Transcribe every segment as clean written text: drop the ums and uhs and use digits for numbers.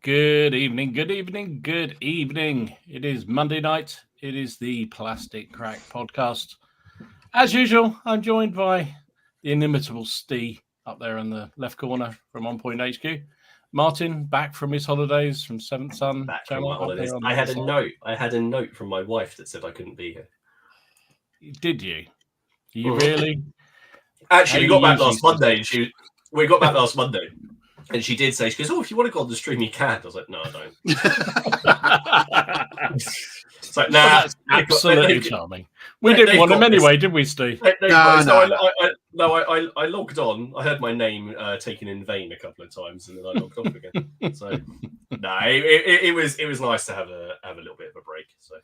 Good evening, good evening, good evening. It is Monday night. It is the Plastic Crack Podcast. As usual, I'm joined by the inimitable Steve up there in the left corner from On Point HQ. Martin, back from his holidays from Seventh Son Back from channel. my up holidays. there on I the had other a side. note. I had a note from my wife that said I couldn't be here. Did you? You Mhm. really? Actually, we How got back you last usually Monday, and we got back last Monday, and she did say, she goes, "Oh, if you want to go on the stream, you can." I was like, "No, I don't." It's like, Well, nah. that's absolutely charming. We they- didn't they've want him got this. anyway, did we, Steve? I logged on. I heard my name taken in vain a couple of times, and then I logged off again. So, no, it was nice to have a little bit of a break. So,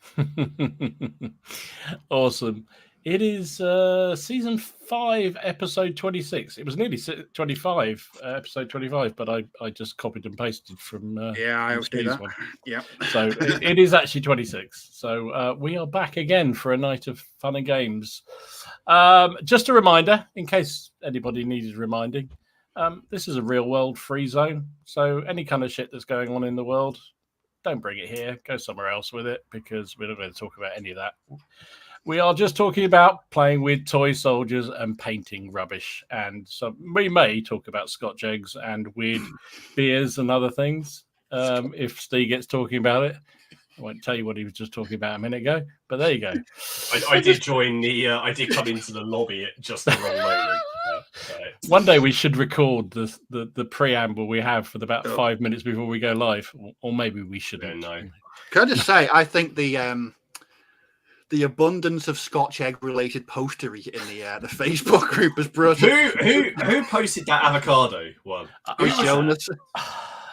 Awesome. It is season 5, episode 26. It was nearly 25, episode 25, but I just copied and pasted from I always do that. one. Yeah. So it is actually 26. So we are back again for a night of fun and games. Just a reminder, in case anybody needed reminding, this is a real world free zone. So any kind of shit that's going on in the world, don't bring it here. Go somewhere else with it, because we're not going to talk about any of that. We are just talking about playing with toy soldiers and painting rubbish. And so we may talk about Scotch eggs and weird beers and other things if Steve gets talking about it. I won't tell you what he was just talking about a minute ago, but there you go. I did join the. I did come into the lobby at just the wrong moment. One day we should record the preamble we have for about 5 minutes before we go live, or maybe we shouldn't. No. Can I just say, I think the abundance of Scotch egg related postery in the Facebook group is brilliant. Who posted that avocado one? Jonas.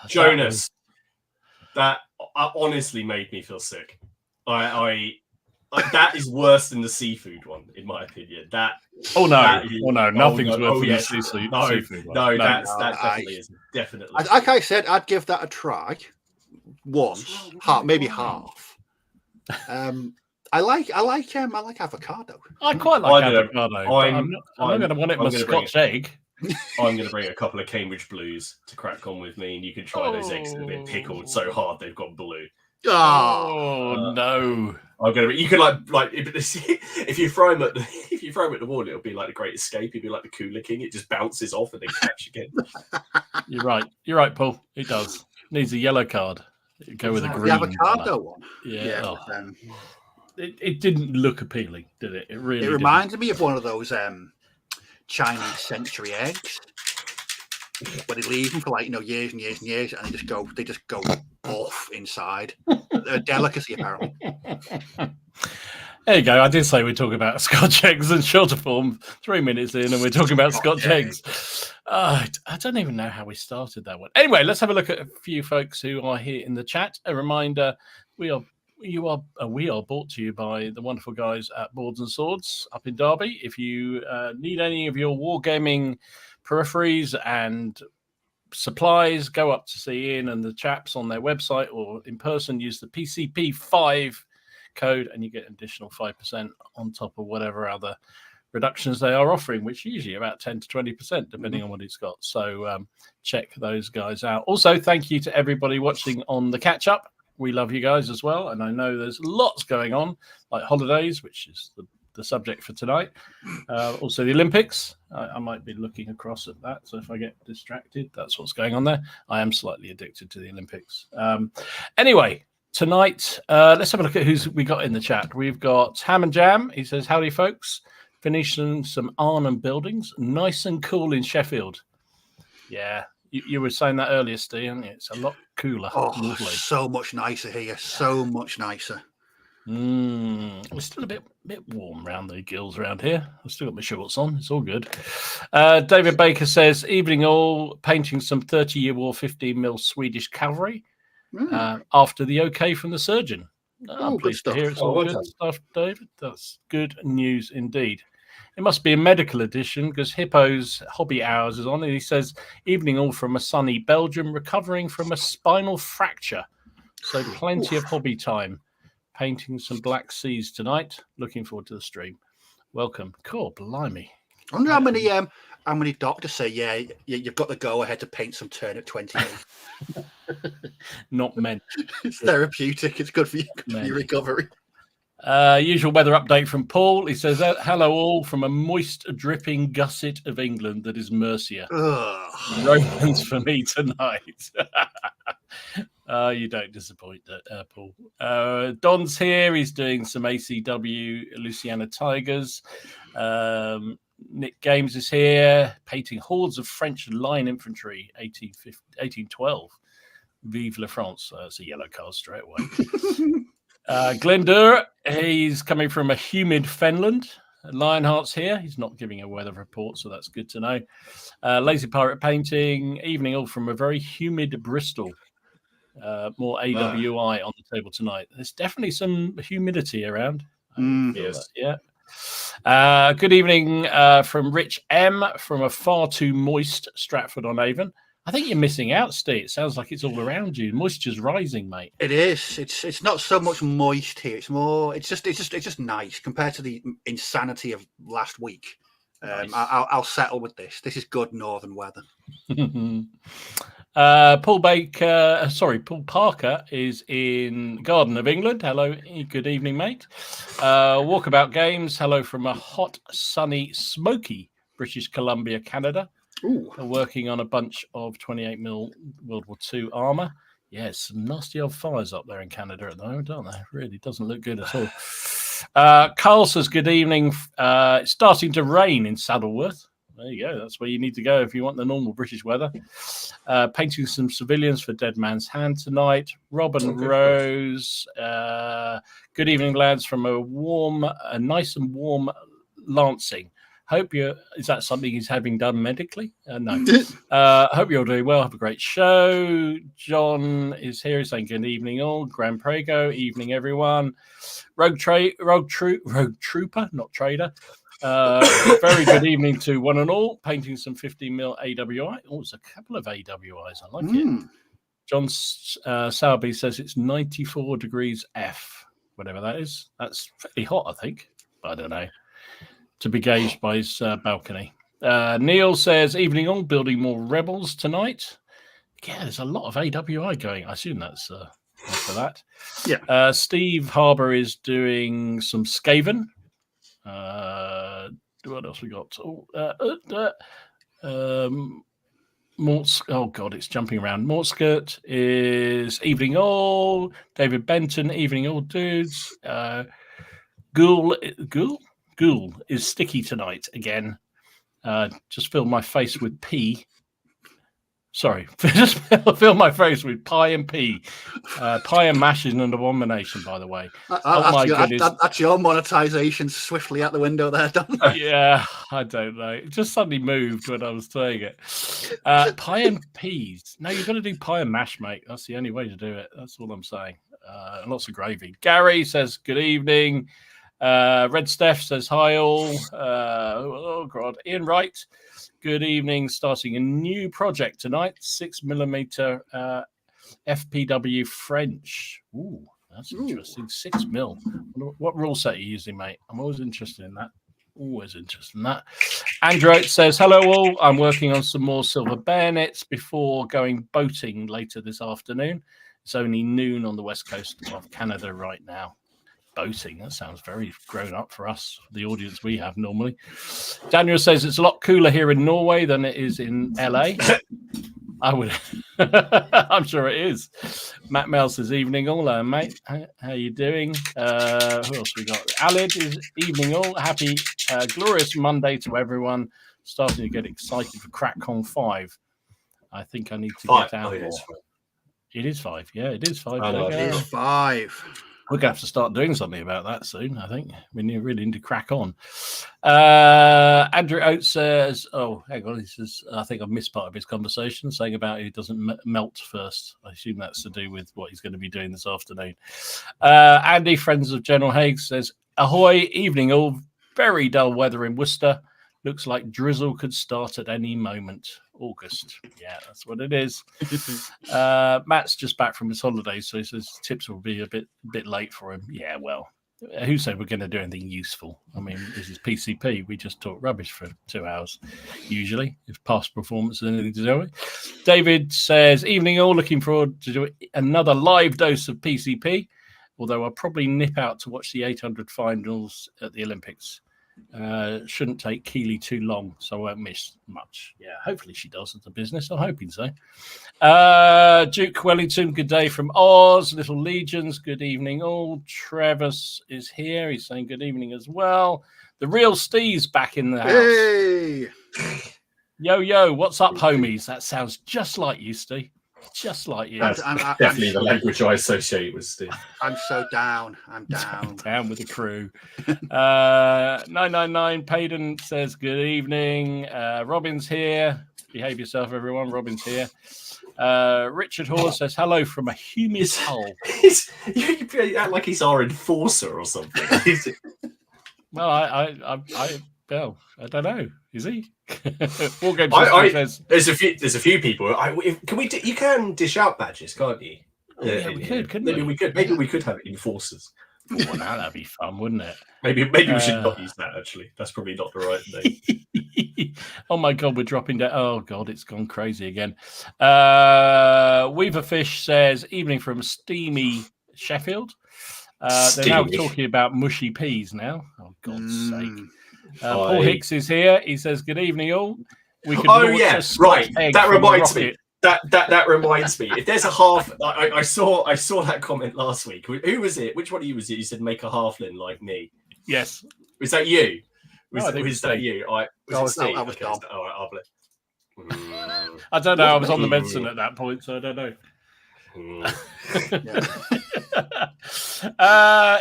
Jonas. That honestly made me feel sick. That is worse than the seafood one, in my opinion. Nothing's worse than yes. the seafood one. No, that definitely is. Definitely. Like I said, I'd give that a try once, maybe half. I like avocado. I quite like avocado. I'm not going to want it in my Scotch egg. I'm going to bring a couple of Cambridge Blues to crack on with me, and you can try those eggs that have been pickled so hard they've gone blue. No! You can like if you throw them at the wall, it'll be like the Great Escape. It'll be like the Cooler King. It just bounces off and then catch again. You're right, Paul. It does. Needs a yellow card. Go with a green. The avocado one. Yeah. It didn't look appealing, did it? It really. It reminded me of one of those Chinese century eggs, where they leave them for years and years and years, and they just go off inside. They're a delicacy, apparently. There you go. I did say we're talking about Scotch eggs in shorter form. 3 minutes in, and we're talking about Scotch eggs. I don't even know how we started that one. Anyway, let's have a look at a few folks who are here in the chat. A reminder: we are brought to you by the wonderful guys at Boards and Swords up in Derby. If you need any of your wargaming peripheries and supplies, go up to see Ian and the chaps on their website, or in person, use the PCP5 code and you get an additional 5% on top of whatever other reductions they are offering, which usually about 10 to 20% depending on what it's got. So check those guys out. Also, thank you to everybody watching on the catch up. We love you guys as well, and I know there's lots going on, like holidays, which is the subject for tonight. Also the Olympics. I might be looking across at that, so if I get distracted, that's what's going on there. I am slightly addicted to the Olympics. Anyway, tonight, let's have a look at who's we got in the chat. We've got Ham and Jam. He says, howdy, folks. Finishing some Arnhem buildings. Nice and cool in Sheffield. Yeah, you were saying that earlier, Steve. It's a lot cooler. Lovely. So much nicer here. So much nicer. We're still a bit warm around the gills around here. I've still got my shorts on. It's all good. David Baker says, evening all, painting some 30-year war 15mm Swedish cavalry after the okay from the surgeon. I'm pleased to hear it's all good stuff, David. That's good news indeed. It must be a medical edition because Hippo's hobby hours is on, and he says, evening all from a sunny Belgium, recovering from a spinal fracture. So plenty of hobby time. Painting some Black Seas tonight. Looking forward to the stream. Welcome. Cool, blimey. I wonder how many doctors say, yeah, you've got the go ahead to paint some turnip 28. Not many. It's therapeutic. It's good for your recovery. Usual weather update from Paul. He says, hello all from a moist, dripping gusset of England that is Mercia. Romans for me tonight. You don't disappoint, Paul. Don's here. He's doing some ACW Louisiana Tigers. Nick Games is here, painting hordes of French line infantry, 1812. Vive la France. It's a yellow card straight away. Glendur, he's coming from a humid Finland. Lionheart's here. He's not giving a weather report, so that's good to know. Lazy Pirate painting, evening all from a very humid Bristol. More AWI on the table tonight. There's definitely some humidity around. Yes. Yeah. Good evening from Rich M from a far too moist Stratford-on-Avon. I think you're missing out, Steve. It sounds like it's all around you. Moisture's rising, mate. It is. It's not so much moist here. It's more. It's just nice compared to the insanity of last week. Nice. I'll settle with this. This is good northern weather. Paul Parker is in Garden of England. Hello, good evening, mate. Walkabout Games. Hello from a hot, sunny, smoky British Columbia, Canada. They're working on a bunch of 28mm World War II armour. Yes, some nasty old fires up there in Canada at the moment, aren't they? Really doesn't look good at all. Carl says, good evening. It's starting to rain in Saddleworth. There you go. That's where you need to go if you want the normal British weather. Painting some civilians for Dead Man's Hand tonight. Robin Rose. Good evening, lads, from a nice and warm Lancing. Is that something he's having done medically? No. Hope you're doing well. Have a great show. John is here. He's saying good evening all. Grand Prego. Evening, everyone. Rogue Trooper, not trader. Very good evening to one and all. Painting some 50mm AWI. Oh, it's a couple of AWIs. I like it. John Sowerby says it's 94 degrees F, whatever that is. That's fairly hot, I think. I don't know. To be gauged by his balcony. Neil says, evening all, building more rebels tonight. Yeah, there's a lot of AWI going. I assume that's for that. Yeah. Steve Harbour is doing some Skaven. What else we got? Oh God, it's jumping around. Mortskirt is evening all. David Benton, evening all dudes. Ghoul is sticky tonight again. Just fill my face with pee. Sorry, just fill my face with pie and pea. Pie and mash is an abomination, by the way. That's your monetization swiftly out the window there, Don. Yeah, I don't know. It just suddenly moved when I was saying it. Pie and peas. No, you've got to do pie and mash, mate. That's the only way to do it. That's all I'm saying. Lots of gravy. Gary says, good evening. Red Steph says, hi all. Oh, God. Ian Wright. Good evening. Starting a new project tonight. 6mm FPW French. Ooh, that's interesting. 6mm. What rule set are you using, mate? I'm always interested in that. Andrew says, hello all. I'm working on some more silver bayonets before going boating later this afternoon. It's only noon on the west coast of Canada right now. Boating, that sounds very grown up for us, the audience we have normally. Daniel says it's a lot cooler here in Norway than it is in LA. I'm sure it is. Matt Mel says evening all, mate. How you doing? Who else we got? Alid is evening all. Happy glorious Monday to everyone. Starting to get excited for CrackCon 5. I think I need to get out more. It is 5. Yeah, it is 5. It is 5. We're going to have to start doing something about that soon, I think. We really need to crack on. Andrew Oates says, oh, hang on. He says, I think I've missed part of his conversation, saying about he doesn't melt first. I assume that's to do with what he's going to be doing this afternoon. Andy, Friends of General Haig, says, ahoy, evening all. Very dull weather in Worcester. Looks like drizzle could start at any moment. August. Yeah, that's what it is. Matt's just back from his holidays, so he says tips will be a bit late for him. Yeah, well, who said we're going to do anything useful? I mean, this is PCP. We just talk rubbish for 2 hours, usually, if past performance is anything to do with. David says, evening all, looking forward to do another live dose of PCP, although I'll probably nip out to watch the 800 finals at the Olympics. Shouldn't take Keely too long, so I won't miss much. Yeah, hopefully she does at the business. I'm hoping so. Duke Wellington, good day from Oz. Little Legions, good evening all. Travis is here. He's saying good evening as well. The real Steve's back in the house. Hey! Yo, what's up, homies? That sounds just like you, Steve. Just like you. That's definitely the language I associate with Steve. I'm so down. I'm down. Down with the crew. 999 Payden says good evening. Robin's here. Behave yourself, everyone. Robin's here. Richard Hall says hello from a humid hole. You act like he's our enforcer or something. Well, I don't know. Is he? War Games says there's a few people. You can dish out badges, can't you? Yeah, we could, couldn't we? Maybe we could have enforcers. Oh, that'd be fun, wouldn't it? Maybe we should not use that. Actually, that's probably not the right name. Oh my God, we're dropping down. Oh God, it's gone crazy again. Weaverfish says evening from steamy Sheffield. They're now talking about mushy peas now. Oh God's sake. Paul Hicks is here. He says, "Good evening, all." We could right. That reminds me. That reminds me. If there's a half, I saw that comment last week. Who was it? Which one of you was it? You said make a halfling like me. Yes. Was that you? Was that you? I was Dom. I'll I don't know. I was on the medicine at that point, so I don't know.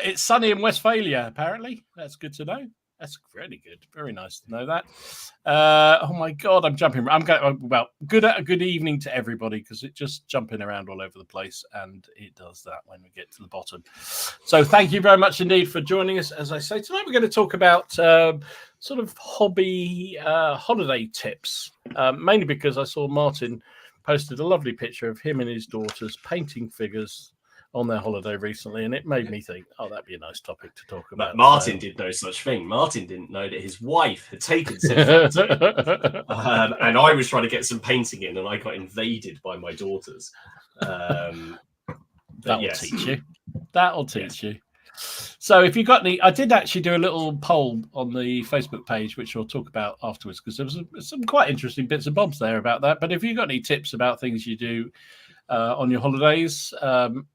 It's sunny in Westphalia, apparently. That's good to know. That's really good. Very nice to know that. Oh my God, I'm jumping. I'm going. Well, good evening to everybody, because it's just jumping around all over the place, and it does that when we get to the bottom. So thank you very much indeed for joining us. As I say, tonight we're going to talk about sort of hobby holiday tips, mainly because I saw Martin posted a lovely picture of him and his daughters painting figures on their holiday recently, and it made me think, oh, that'd be a nice topic to talk about. But Martin did no such thing. Martin didn't know that his wife had taken some photos, and I was trying to get some painting in, and I got invaded by my daughters. That'll teach you. That'll teach you. So if you've got any, I did actually do a little poll on the Facebook page, which we'll talk about afterwards, because there was some quite interesting bits and bobs there about that. But if you've got any tips about things you do on your holidays,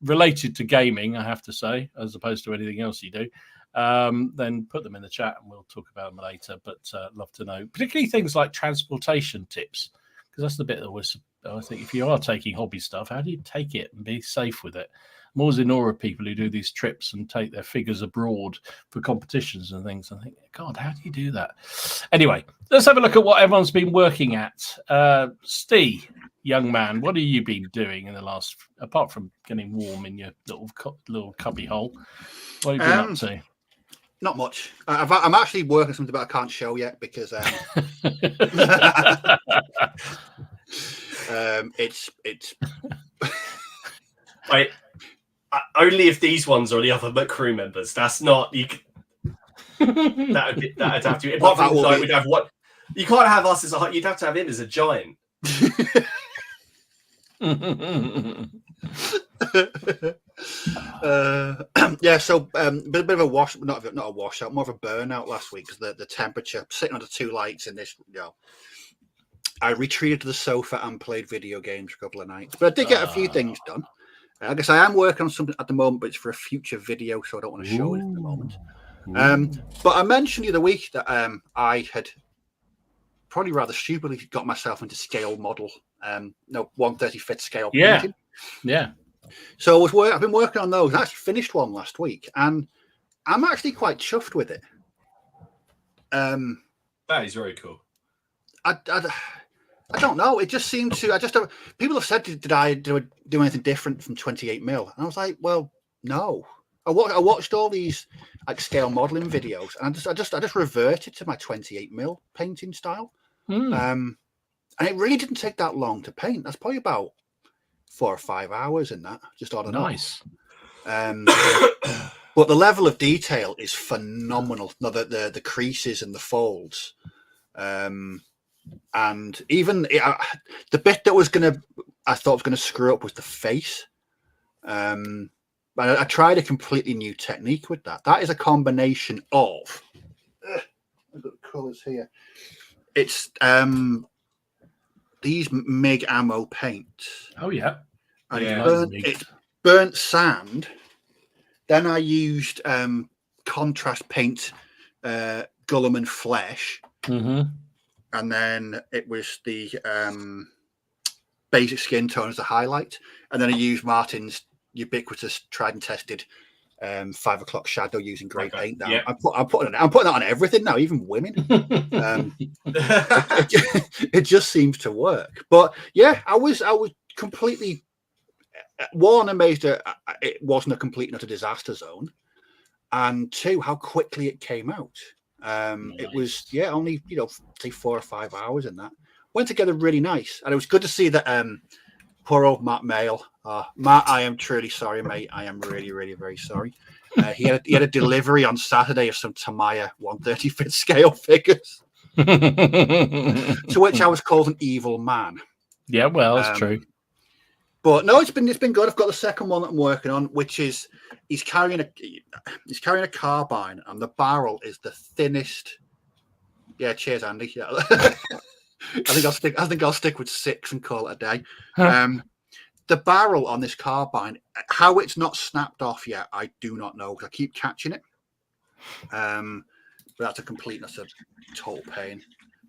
related to gaming, I have to say, as opposed to anything else you do, then put them in the chat and we'll talk about them later. But love to know, particularly things like transportation tips, because that's the bit that was, I think, if you are taking hobby stuff, how do you take it and be safe with it? I'm always in awe of people who do these trips and take their figures abroad for competitions and things. I think, God, how do you do that? Anyway, let's have a look at what everyone's been working at. Steve, young man, what have you been doing in the last, apart from getting warm in your little cubby hole? What have you been up to? Not much. I'm actually working something, but I can't show yet because it's only if these ones are the other crew members. That's not you. That'd have to. Apart from like, we'd have what you can't have us as a. You'd have to have him as a giant. So a bit of a wash, not a washout, more of a burnout last week because the temperature, sitting under two lights in this, I retreated to the sofa and played video games for a couple of nights, but I did get a few things done. I guess I am working on something at the moment, but it's for a future video, so I don't want to show it at the moment. But I mentioned the other week that I had probably rather stupidly got myself into scale model, 1/35th scale painting. Yeah. So I've been working on those. I actually finished one last week, and I'm actually quite chuffed with it. That is very cool. I don't know. It just seemed to. People have said, "Did I do anything different from 28mm?" And I was like, "Well, no." I watched all these like scale modeling videos, and I just reverted to my 28mm painting style. And it really didn't take that long to paint. That's probably about 4 or 5 hours in that, just on and nice. But But the level of detail is phenomenal. No, the creases and the folds, and even the bit that I thought was gonna screw up was the face. But I tried a completely new technique with that. That is a combination of. I've got the colours here. It's these MIG ammo paints. Oh yeah, And yeah. it's burnt sand. Then I used contrast paint, Gulliman Flesh, mm-hmm. and then it was the basic skin tone as a highlight, and then I used Martin's ubiquitous, tried and tested 5 o'clock shadow using grey paint. Now yeah. I'm putting that on everything now, even women. It just seems to work. But yeah, I was completely amazed that it wasn't a complete and utter disaster zone, and 2, how quickly it came out. Nice. It was only say 4 or 5 hours in that. Went together really nice, and it was good to see that poor old Matt Mail. Matt, I am truly sorry, mate. I am really, really very sorry. He had a delivery on Saturday of some Tamiya 135th scale figures, to which I was called an evil man. Yeah, well, that's true. But no, it's been good. I've got the second one that I'm working on, which is he's carrying a carbine, and the barrel is the thinnest. Yeah, cheers, Andy. Yeah. I think I'll stick with 6 and call it a day. The barrel on this carbine, how it's not snapped off yet, I do not know. I keep catching it. But that's a total pain.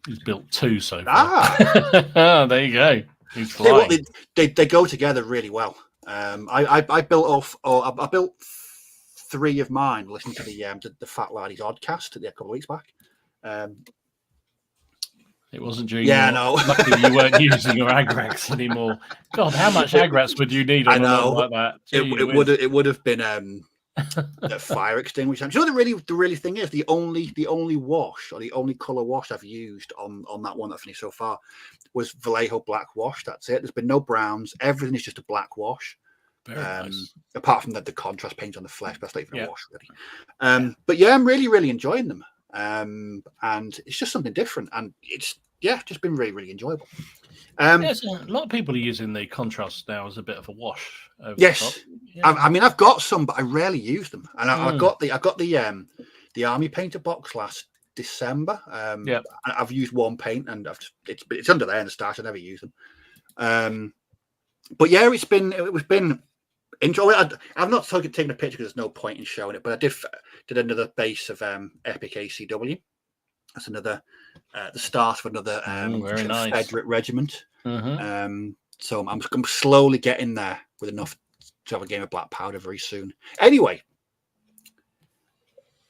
He's built 2 so far. There you go. He's flying. They go together really well. I built 3 of mine listening to the Fat Laddie's Oddcast a couple of weeks back. It wasn't during. Yeah, no. Luckily, you weren't using your Agrax anymore. God, how much Agrax would you need? On a like that? It would have been a fire extinguisher. Do you know the really thing is the only wash, or the only color wash I've used on that one that I finished so far was Vallejo black wash. That's it. There's been no browns. Everything is just a black wash. Very nice. Apart from the contrast paint on the flesh, but that's not even a wash really. But yeah, I'm really, really enjoying them. And it's just something different, and it's just been really, really enjoyable. Yes, a lot of people are using the contrast now as a bit of a wash. Yes, I mean I've got some, but I rarely use them. And I got the army painter box last December. I've used one paint, and it's under there in the stash. I never use them. But yeah, it's been enjoy. I've not taken a picture because there's no point in showing it, but I did another base of Epic ACW. That's another the start of another very nice Confederate regiment. Mm-hmm. So I'm slowly getting there with enough to have a game of Black Powder very soon. Anyway,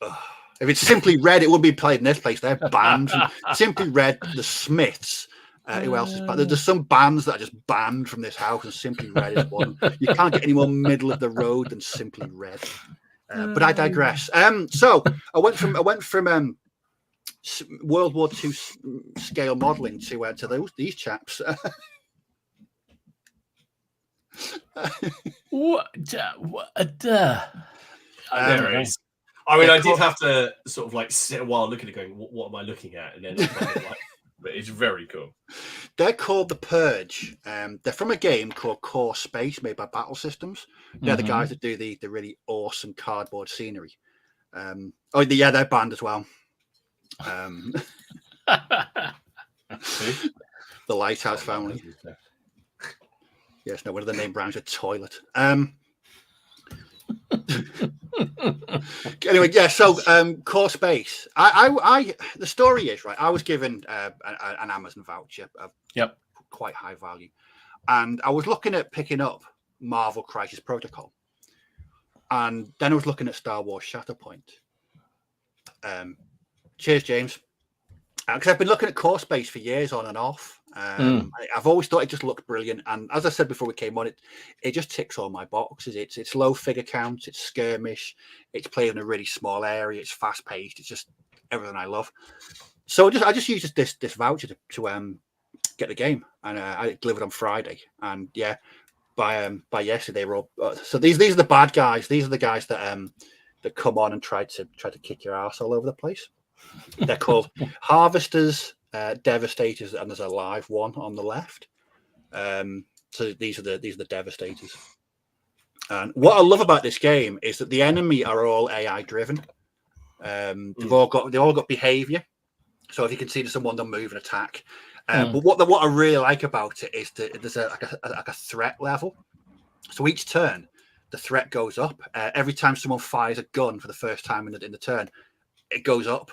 if it's Simply Red, it would be played in this place. They're banned. Simply Red, the Smiths. Who else is banned? There's some bands that are just banned from this house, and Simply Red is one. You can't get any more middle of the road than Simply Red. But I digress. So I went from World War II scale modelling to these chaps. What? There it is. I mean, I did have to sort of like sit a while looking at it, going, "What am I looking at?" And then but it's very cool. They're called The Purge. They're from a game called Core Space, made by Battle Systems. They're the guys that do the really awesome cardboard scenery. They're banned as well. The Lighthouse family. Yes, no, one of the name brands are Toilet. Anyway, yeah. So, Core Space. The story is right. I was given an Amazon voucher of quite high value, and I was looking at picking up Marvel Crisis Protocol, and then I was looking at Star Wars Shatterpoint. Cheers, James. Because I've been looking at Core Space for years on and off. I've always thought it just looked brilliant, and as I said before we came on, it just ticks all my boxes. It's low figure count, it's skirmish, it's played in a really small area, it's fast paced, it's just everything I love. So I just used this voucher to get the game, and I delivered on Friday, and yeah, by yesterday we're all. So these are the bad guys. These are the guys that that come on and try to kick your ass all over the place. They're called Harvesters, Devastators, and there's a live one on the left. So these are the Devastators. And what I love about this game is that the enemy are all AI driven. They've all got behavior. So if you can see someone, they'll move and attack. But what I really like about it is that there's a threat level. So each turn, the threat goes up. Every time someone fires a gun for the first time in the turn, it goes up.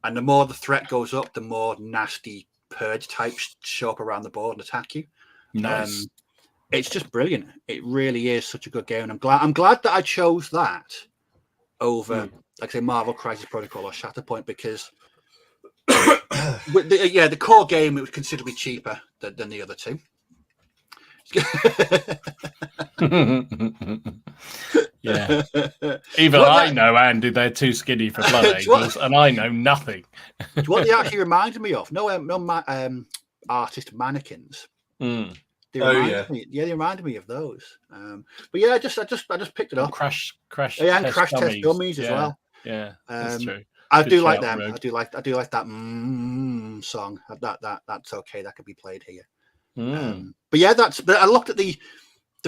And the more the threat goes up, the more nasty purge types show up around the board and attack you. Nice. It's just brilliant. It really is such a good game. And I'm glad that I chose that over, like I say, Marvel Crisis Protocol or Shatterpoint, because the core game, it was considerably cheaper than the other two. Yeah. Even I know, Andy, they're too skinny for Blood Angels, and I know nothing. What they actually reminded me of? No artist mannequins. They reminded me of those. But yeah, I just picked it up. Crash. Yeah, and Crash Test Dummies as well. Yeah, that's true. I Good do like shout, them. Rogue. I do like that song. That's okay. That could be played here. But yeah, but I looked at the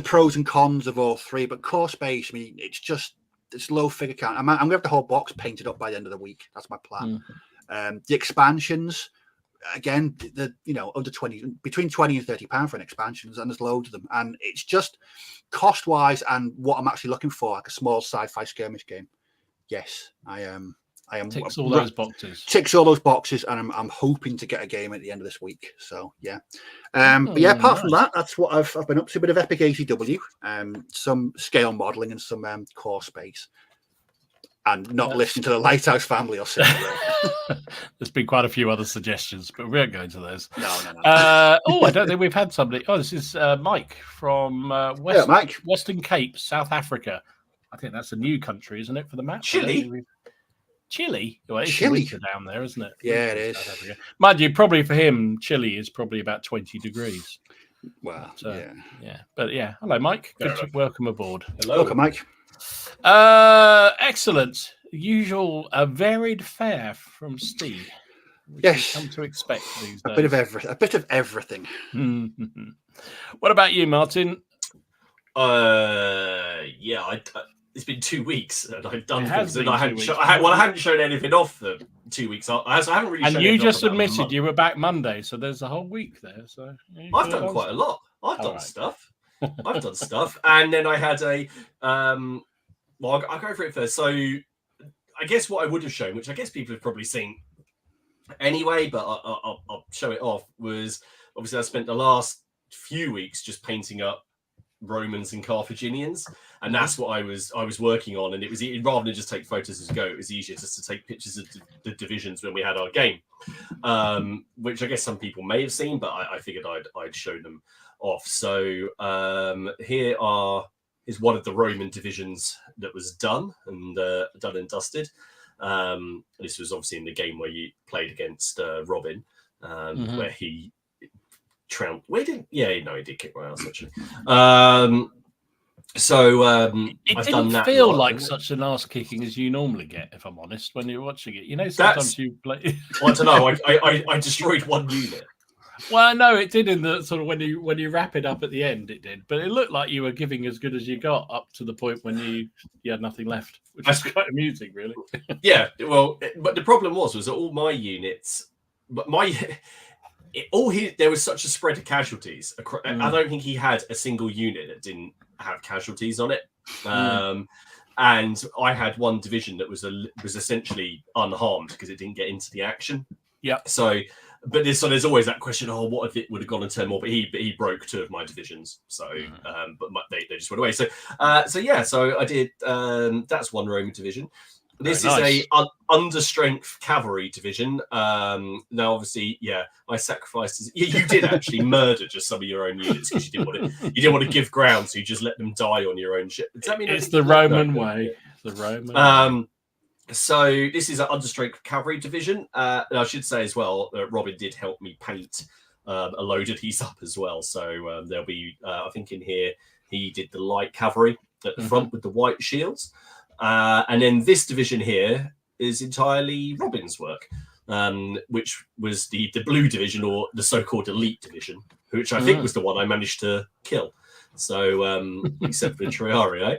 pros and cons of all three. But Core Space, I mean, it's low figure count. I'm gonna have the whole box painted up by the end of the week. That's my plan. The expansions, again, under 20, between 20 and £30 for an expansion, and there's loads of them. And it's just cost wise and what I'm actually looking for, like a small sci-fi skirmish game. Yes, I am. Ticks all those boxes. Ticks all those boxes, and I'm hoping to get a game at the end of this week. So yeah, but yeah. Apart from that, that's what I've been up to. A bit of Epic ACW, some scale modelling, and some Core Space, and not listening to the Lighthouse Family or something. There's been quite a few other suggestions, but we won't go into those. No. I don't think we've had somebody. Oh, this is Mike from Western Cape, South Africa. I think that's a new country, isn't it, for the map? Chile? Well, it's Chile down there, isn't it? Yeah, it is. Mind you, probably for him, Chile is probably about 20 degrees. Well, yeah. But yeah, hello, Mike. Welcome aboard. Hello. Welcome, Mike. Excellent. Usual, varied fare from Steve. Yes. Come to expect these days. A bit of everything. What about you, Martin? It's been 2 weeks and I've done things and I hadn't shown anything off for 2 weeks. I haven't really. And you just admitted you were back Monday, so there's a whole week there. So I've done quite a lot. I've done stuff. I've done stuff, and then I had a. Well, I'll go for it first. So, I guess what I would have shown, which I guess people have probably seen anyway, but I'll show it off. Was obviously I spent the last few weeks just painting up Romans and Carthaginians, and that's what I was working on. And it was rather than just take photos as go, it was easier just to take pictures of the divisions when we had our game, which I guess some people may have seen, but I figured I'd show them off. So here is one of the Roman divisions that was done and dusted. This was obviously in the game where you played against Robin, where he trounced. He did kick my ass actually. It I've didn't done that feel like such an ass kicking as you normally get, if I'm honest, when you're watching it. Sometimes you play. Well, I don't know. I destroyed one unit. Well, no, it did in the sort of when you wrap it up at the end, it did. But it looked like you were giving as good as you got up to the point when you had nothing left, which is quite amusing, really. Yeah, well, but the problem was that all my units, there was such a spread of casualties. I don't think he had a single unit that didn't have casualties on it. And I had one division that was essentially unharmed because it didn't get into the action. Yeah. But there's always that question. Oh, what if it would have gone and turned more? But he broke two of my divisions. So, but they just went away. So I did. That's one Roman division. This is a understrength cavalry division. Now, obviously, I sacrificed. You did actually murder just some of your own units because you didn't want to give ground, so you just let them die on your own ship. Does that mean it's the Roman way? The Roman. So this is an understrength cavalry division. And I should say as well, Robin did help me paint a load of these up as well. So there'll be, I think in here, he did the light cavalry at the front with the white shields. And then this division here is entirely Robin's work, which was the blue division, or the so-called elite division, which I think was the one I managed to kill. So, except for Triario.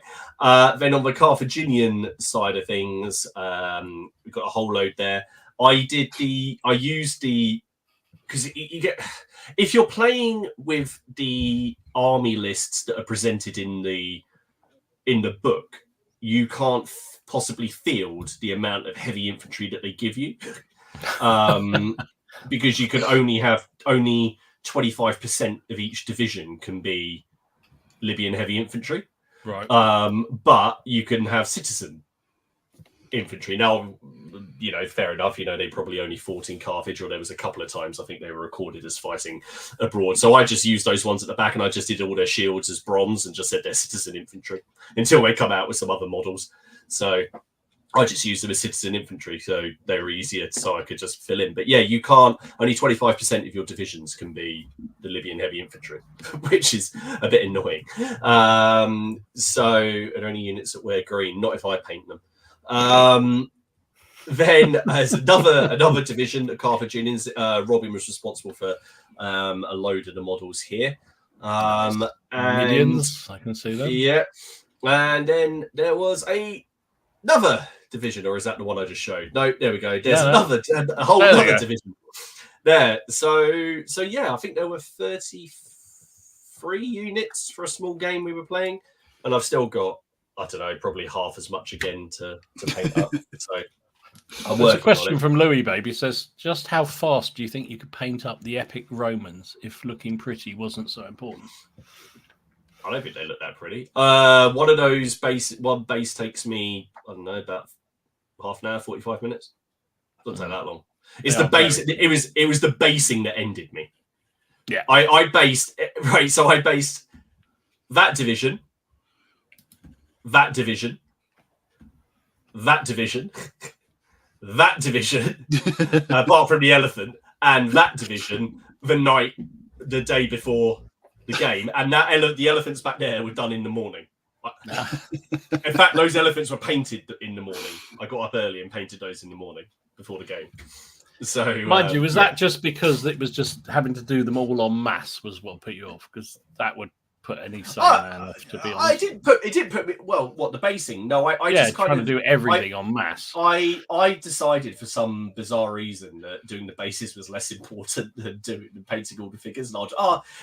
Then on the Carthaginian side of things, we've got a whole load there. Because you get, if you're playing with the army lists that are presented in the book, you can't possibly field the amount of heavy infantry that they give you, because you can only 25% of each division can be Libyan heavy infantry, right? But you can have citizen infantry. Now, fair enough. They probably only fought in Carthage, or there was a couple of times I think they were recorded as fighting abroad. So I just used those ones at the back, and I just did all their shields as bronze and just said they're citizen infantry until they come out with some other models. So I just used them as citizen infantry, so they were easier, so I could just fill in. But yeah, you can't. Only 25% of your divisions can be the Libyan heavy infantry, which is a bit annoying. So, and only units that wear green, not if I paint them. Then as another division, the Carthaginians, Robin was responsible for a load of the models here. And Medians, I can see them. Yeah, and then there was another division, or is that the one I just showed? No, there we go. There's a whole other division there. So yeah, I think there were 33 units for a small game we were playing, and I've still got, I don't know, probably half as much again to paint up. So there's a question from Louis Baby. Says, just how fast do you think you could paint up the epic Romans if looking pretty wasn't so important? I don't think they look that pretty. One base takes me, I don't know, about half an hour, 45 minutes. Doesn't take that long. It's the base. It was the basing that ended me. Yeah. I based that division, that division, that division, that division, apart from the elephant, and that division the day before the game, and the elephants back there were done in the morning. In fact, those elephants were painted in the morning. I got up early and painted those in the morning before the game. So, mind you, was that just because it was just having to do them all en masse was what put you off? Because that would put any man off, to be honest. It didn't put me. Well, what, the basing? No, I just trying to do everything en masse. I decided for some bizarre reason that doing the bases was less important than painting all the figures. And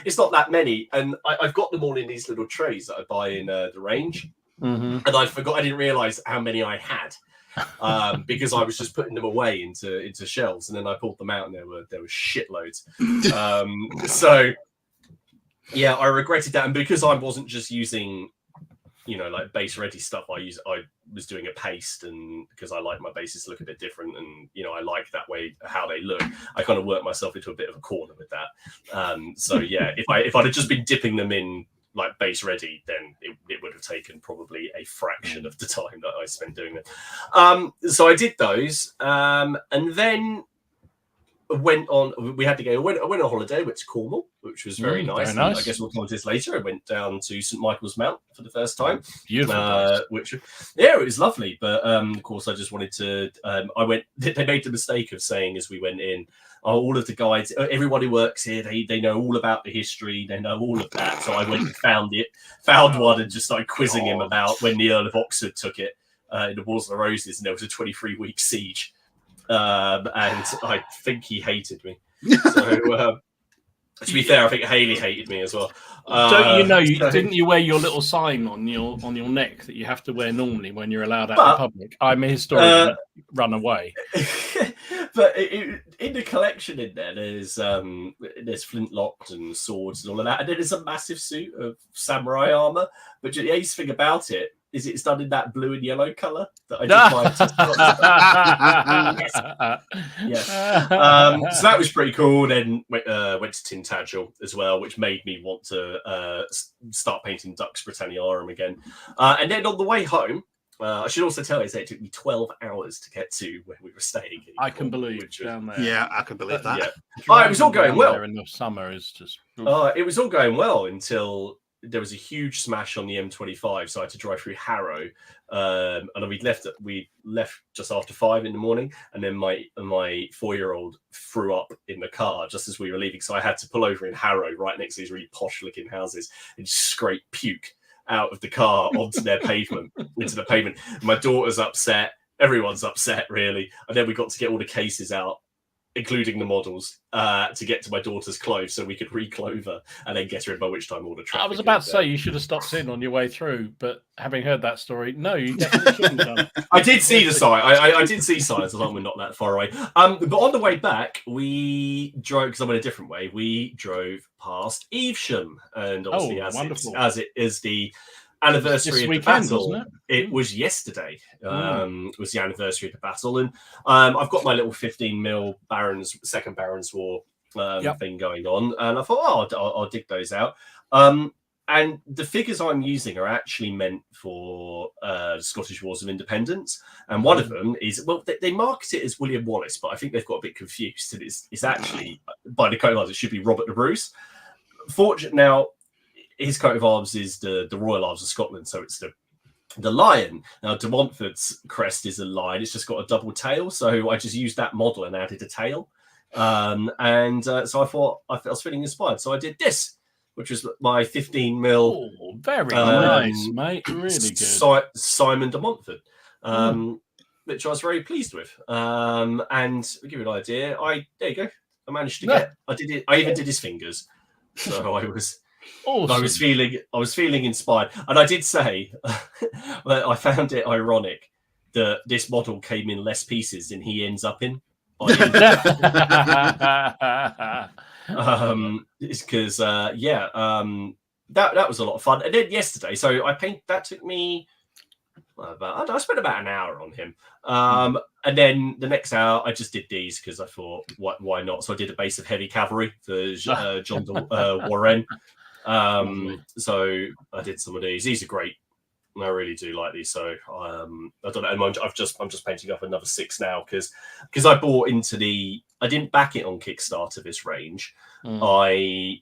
it's not that many, and I've got them all in these little trays that I buy in the range. Mm-hmm. And I didn't realize how many I had, because I was just putting them away into shelves, and then I pulled them out, and there were shitloads. So yeah, I regretted that, and because I wasn't just using, like base ready stuff, I was doing a paste, and because I like my bases to look a bit different, and I like that way how they look, I kind of worked myself into a bit of a corner with that. So yeah, if I'd have just been dipping them in like base ready, then it would have taken probably a fraction of the time that I spent doing it. So I did those, and then went on. I went on holiday. Went to Cornwall, which was very nice. Very nice. I guess we'll come to this later. I went down to St Michael's Mount for the first time. Beautiful. Which, yeah, it was lovely. But of course, I just wanted to. I went. They made the mistake of saying as we went in, all of the guides, everybody works here. They know all about the history. They know all of that. So I went and found one, and just started quizzing him about when the Earl of Oxford took it in the Wars of the Roses, and there was a 23-week siege. And I think he hated me. So, to be fair, I think Haley hated me as well. Don't you know? Didn't you wear your little sign on your neck that you have to wear normally when you're allowed out in public? I'm a historian. Run away. But in the collection in there, there's flintlocks and swords and all of that, and then there's a massive suit of samurai armor. But the ace thing about it is it's done in that blue and yellow color that I did yes. So that was pretty cool. Then went to Tintagel as well, which made me want to start painting Dux Britanniarum again. And then on the way home, I should also tell you that it took me 12 hours to get to where we were staying. I can believe down there. Yeah, I can believe that. Yeah. It was all going well. In the summer is just. It was all going well until there was a huge smash on the M25, so I had to drive through Harrow, and we left just after 5 in the morning, and then my 4-year-old threw up in the car just as we were leaving, so I had to pull over in Harrow, right next to these really posh looking houses, and just scrape puke out of the car onto their pavement, into the pavement. My daughter's upset, everyone's upset really, and then we got to get all the cases out, including the models, to get to my daughter's clothes so we could reclothe her and then get her in, by which time all the traffic. I was about to say you should have stopped in on your way through, but having heard that story, no, you definitely shouldn't have done. I did see the sign. I did see signs. I thought we're not that far away. But on the way back, we drove, because I went a different way, we drove past Evesham. And obviously, as it is the anniversary of the battle, it was yesterday. Was the anniversary of the battle, and I've got my little 15mm Second Barons War thing going on, and I thought, I'll dig those out. And the figures I'm using are actually meant for Scottish Wars of Independence, and one of them is, well, they market it as William Wallace, but I think they've got a bit confused, and it's actually, by the coat of arms, it should be Robert the Bruce. Now, his coat of arms is the Royal Arms of Scotland, so it's the lion. Now, de Montfort's crest is a lion. It's just got a double tail, so I just used that model and added a tail. So I thought I was feeling inspired, so I did this, which was my 15mm. Oh, very nice, mate. Really good. Simon de Montfort, which I was very pleased with. And to give you an idea, there you go. I managed to get. I did it. I even did his fingers, so I was. Awesome. I was feeling inspired, and I did say that I found it ironic that this model came in less pieces than he ends up in. It's because that was a lot of fun. And then yesterday, so that took me I spent about an hour on him, and then the next hour I just did these because I thought, why not? So I did a base of heavy cavalry for John Warren. So I did some of these. These are great. I really do like these. So I don't know. I'm just painting up another 6 now because I bought into I didn't back it on Kickstarter this range. I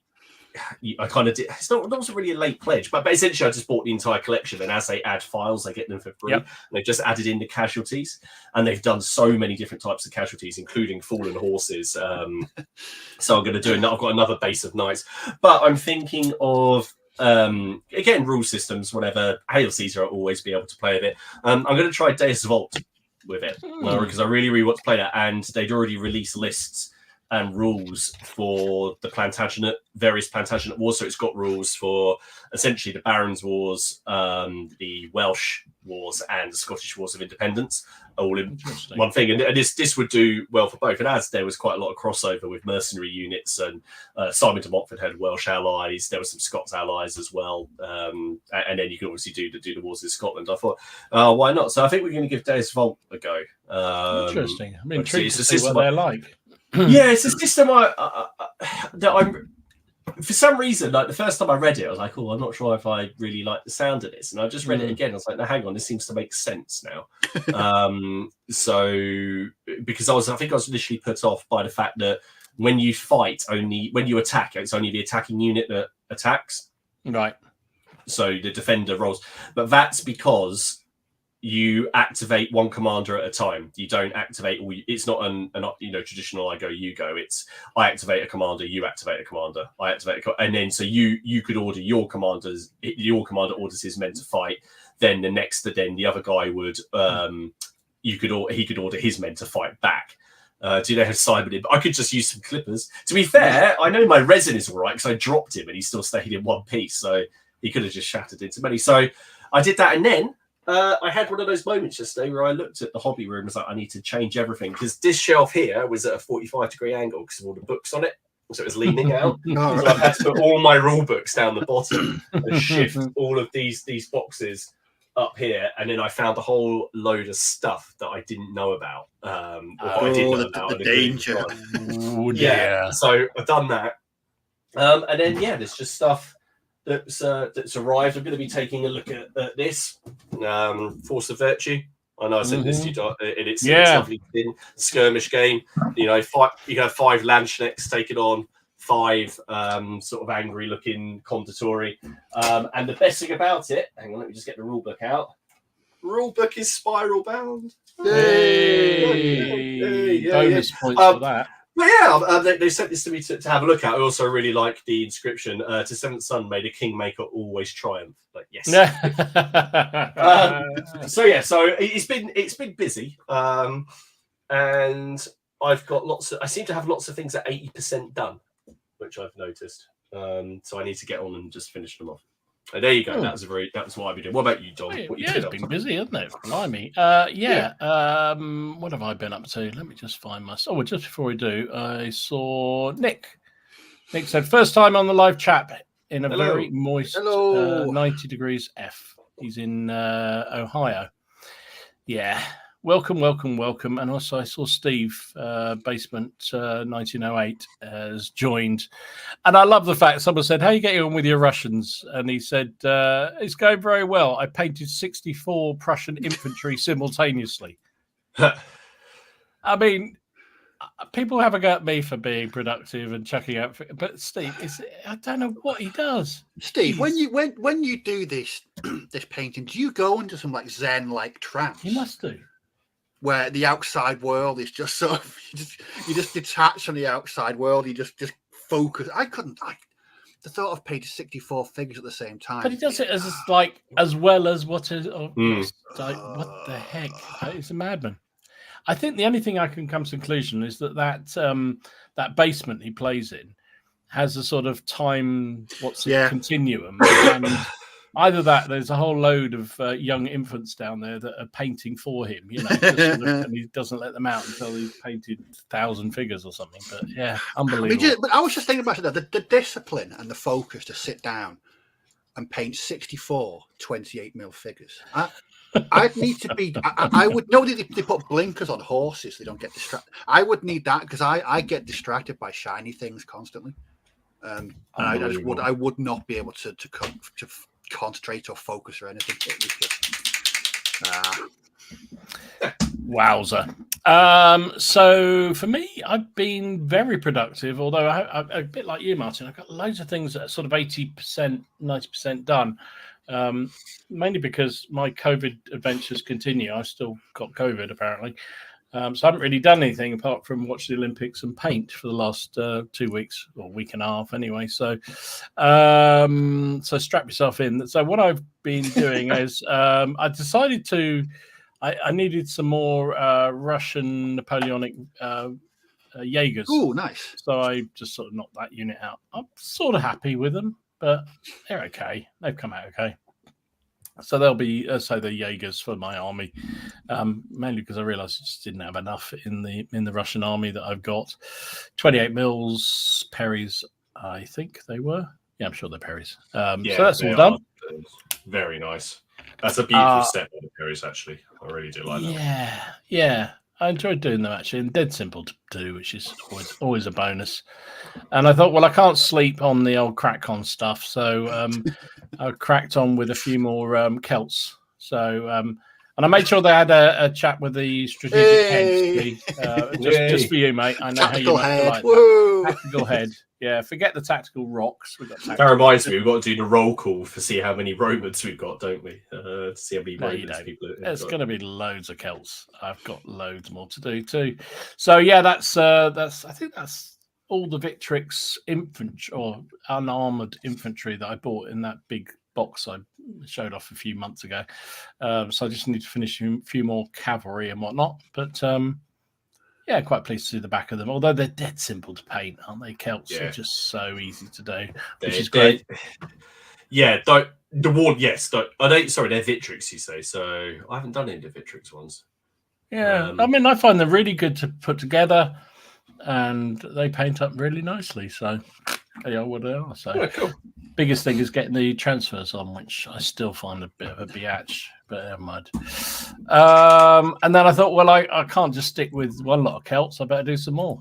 kind of did. It wasn't really a late pledge, but essentially I just bought the entire collection, and as they add files, I get them for free. Yep. They've just added in the casualties, and they've done so many different types of casualties, including fallen horses. So I'm going to do I've got another base of knights, but I'm thinking of again, rule systems, whatever. Hail Caesar, I'll always be able to play a bit. I'm going to try Deus Vault with it because I really want to play that, and they'd already released lists and rules for the various Plantagenet wars. So it's got rules for essentially the Barons' Wars, the Welsh Wars, and the Scottish Wars of Independence, all in one thing. And this would do well for both. And as there was quite a lot of crossover with mercenary units, and Simon de Montfort had Welsh allies, there were some Scots allies as well. And then you can obviously do the wars in Scotland. I thought, why not? So I think we're going to give Deus Vault a go. Interesting. I'm intrigued to see what they're like. Yeah, it's a system that I'm for some reason, like the first time I read it, I was like, oh, I'm not sure if I really like the sound of this. And I just read it again. I was like, no, hang on, this seems to make sense now. So because I think I was initially put off by the fact that when you fight, when you attack, it's only the attacking unit that attacks. Right. So the defender rolls. But that's because you activate one commander at a time. You don't activate all. It's not an traditional I go, you go. It's I activate a commander, you activate a commander, I activate and then so you could order your commanders. Your commander orders his men to fight. Then the other guy would he could order his men to fight back. Do they have Simon in? But I could just use some clippers. To be fair, I know my resin is all right because I dropped him and he still stayed in one piece. So he could have just shattered into many. So I did that, and then I had one of those moments yesterday where I looked at the hobby room and was like, I need to change everything because this shelf here was at a 45-degree angle because of all the books on it. So it was leaning out. So I had to put all my rule books down the bottom and shift all of these boxes up here. And then I found a whole load of stuff that I didn't know about. I didn't know about. The danger. Yeah. So I've done that. And then, there's just stuff that's arrived. I'm going to be taking a look at this Force of Virtue. I know I sent this to you, and it's a lovely thin skirmish game. You know, you have 5 Landsknechts take it on, 5 sort of angry looking Condottieri. And the best thing about it, hang on, let me just get the rule book out. Rule book is spiral bound. Hey, bonus points for that. But yeah, they sent this to me to have a look at. I also really like the inscription: "To seventh son, may the kingmaker always triumph." Like yes. So it's been busy, and I've got lots of. I seem to have lots of things at 80% done, which I've noticed. So I need to get on and just finish them off. And there you go. That was what I've been doing. What about you, Dom? It's been busy, hasn't it? Blimey. What have I been up to? Let me just find my. Oh, well, just before we do, I saw Nick. Nick said, first time on the live chat in a very moist 90 degrees F. He's in Ohio. Yeah. Welcome. And also I saw Steve, Basement 1908, has joined. And I love the fact someone said, how are you getting on with your Russians? And he said, it's going very well. I painted 64 Prussian infantry simultaneously. I mean, people have a go at me for being productive and chucking out. But Steve, I don't know what he does. Steve, when you do this painting, do you go into some like Zen like trance? You must do. Where the outside world is just sort of you just detach from the outside world. You just focus. The thought of painting 64 figures at the same time. But he does it as well as what the heck? He's a madman. I think the only thing I can come to the conclusion is that basement he plays in has a sort of time continuum. And either that, there's a whole load of young infants down there that are painting for him, and he doesn't let them out until he's painted 1,000 figures or something. But yeah, unbelievable. But I was just thinking about it, the discipline and the focus to sit down and paint 64 28mm figures. I'd need to be. I would know that they put blinkers on horses; so they don't get distracted. I would need that because I get distracted by shiny things constantly, and I would not be able to concentrate or focus or anything. It was just wowzer. So for me, I've been very productive, although I'm a bit like you, Martin. I've got loads of things that are sort of 80%, 90% done. Mainly because my COVID adventures continue. I've still got COVID apparently. So I haven't really done anything apart from watch the Olympics and paint for the last 2 weeks or week and a half anyway. So strap yourself in. So what I've been doing is I decided I needed some more Russian Napoleonic Jaegers. Oh, nice. So I just sort of knocked that unit out. I'm sort of happy with them, but they're okay. They've come out okay. So there'll be, the Jaegers for my army, mainly because I realised I just didn't have enough in the Russian army that I've got. 28 mils Perrys, I think they were. Yeah, I'm sure they're Perrys. So that's all done. Very nice. That's a beautiful set of the Perrys, actually. I really do like that. Yeah. I enjoyed doing them actually, and dead simple to do, which is always a bonus. And I thought, well, I can't sleep on the old crack on stuff, so I cracked on with a few more Celts. So, and I made sure they had a chat with the strategic head, just for you, mate. I know tactical how you head. like that. Tactical head. Yeah, forget the tactical rocks. That reminds me, we've got to do the roll call to see how many Romans we've got, don't we? To see how many Romans people. There's going to be loads of Celts. I've got loads more to do too. So yeah, that's. I think that's all the Victrix infantry or unarmored infantry that I bought in that big box I showed off a few months ago. So I just need to finish a few more cavalry and whatnot, but. Yeah, quite pleased to see the back of them. Although they're dead simple to paint, aren't they? Celts are just so easy to do, which is great. Yeah, the ward. Yes, sorry, they're Victrix. You say so? I haven't done any of the Victrix ones. Yeah, I mean, I find them really good to put together, and they paint up really nicely. So they are what they are. So cool. Biggest thing is getting the transfers on, which I still find a bit of a biatch, but never mind. And then I thought, well, I can't just stick with one lot of Celts. I better do some more.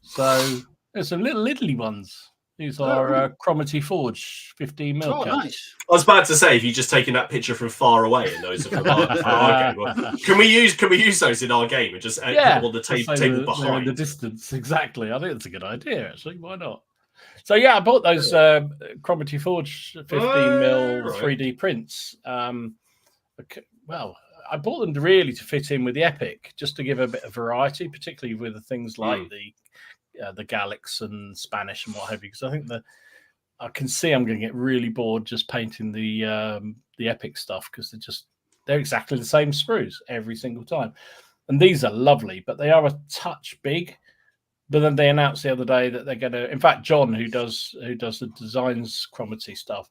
So there's some little ones. These are Cromarty Forge 15 mil. Oh, nice. I was about to say, if you're just taking that picture from far away and those are from our game, well, can we use those in our game and just put them on the table behind in the distance? Exactly. I think it's a good idea. Actually, why not? So yeah, I bought those Cromarty Forge 15mm right. 3D prints. Well, I bought them really to fit in with the Epic, just to give a bit of variety, particularly with the things like the Gallics and Spanish and what have you. Because I think I can see I'm going to get really bored just painting the Epic stuff, because they're exactly the same sprues every single time. And these are lovely, but they are a touch big. But then they announced the other day that they're going to. In fact, John, who does the designs Cromarty stuff,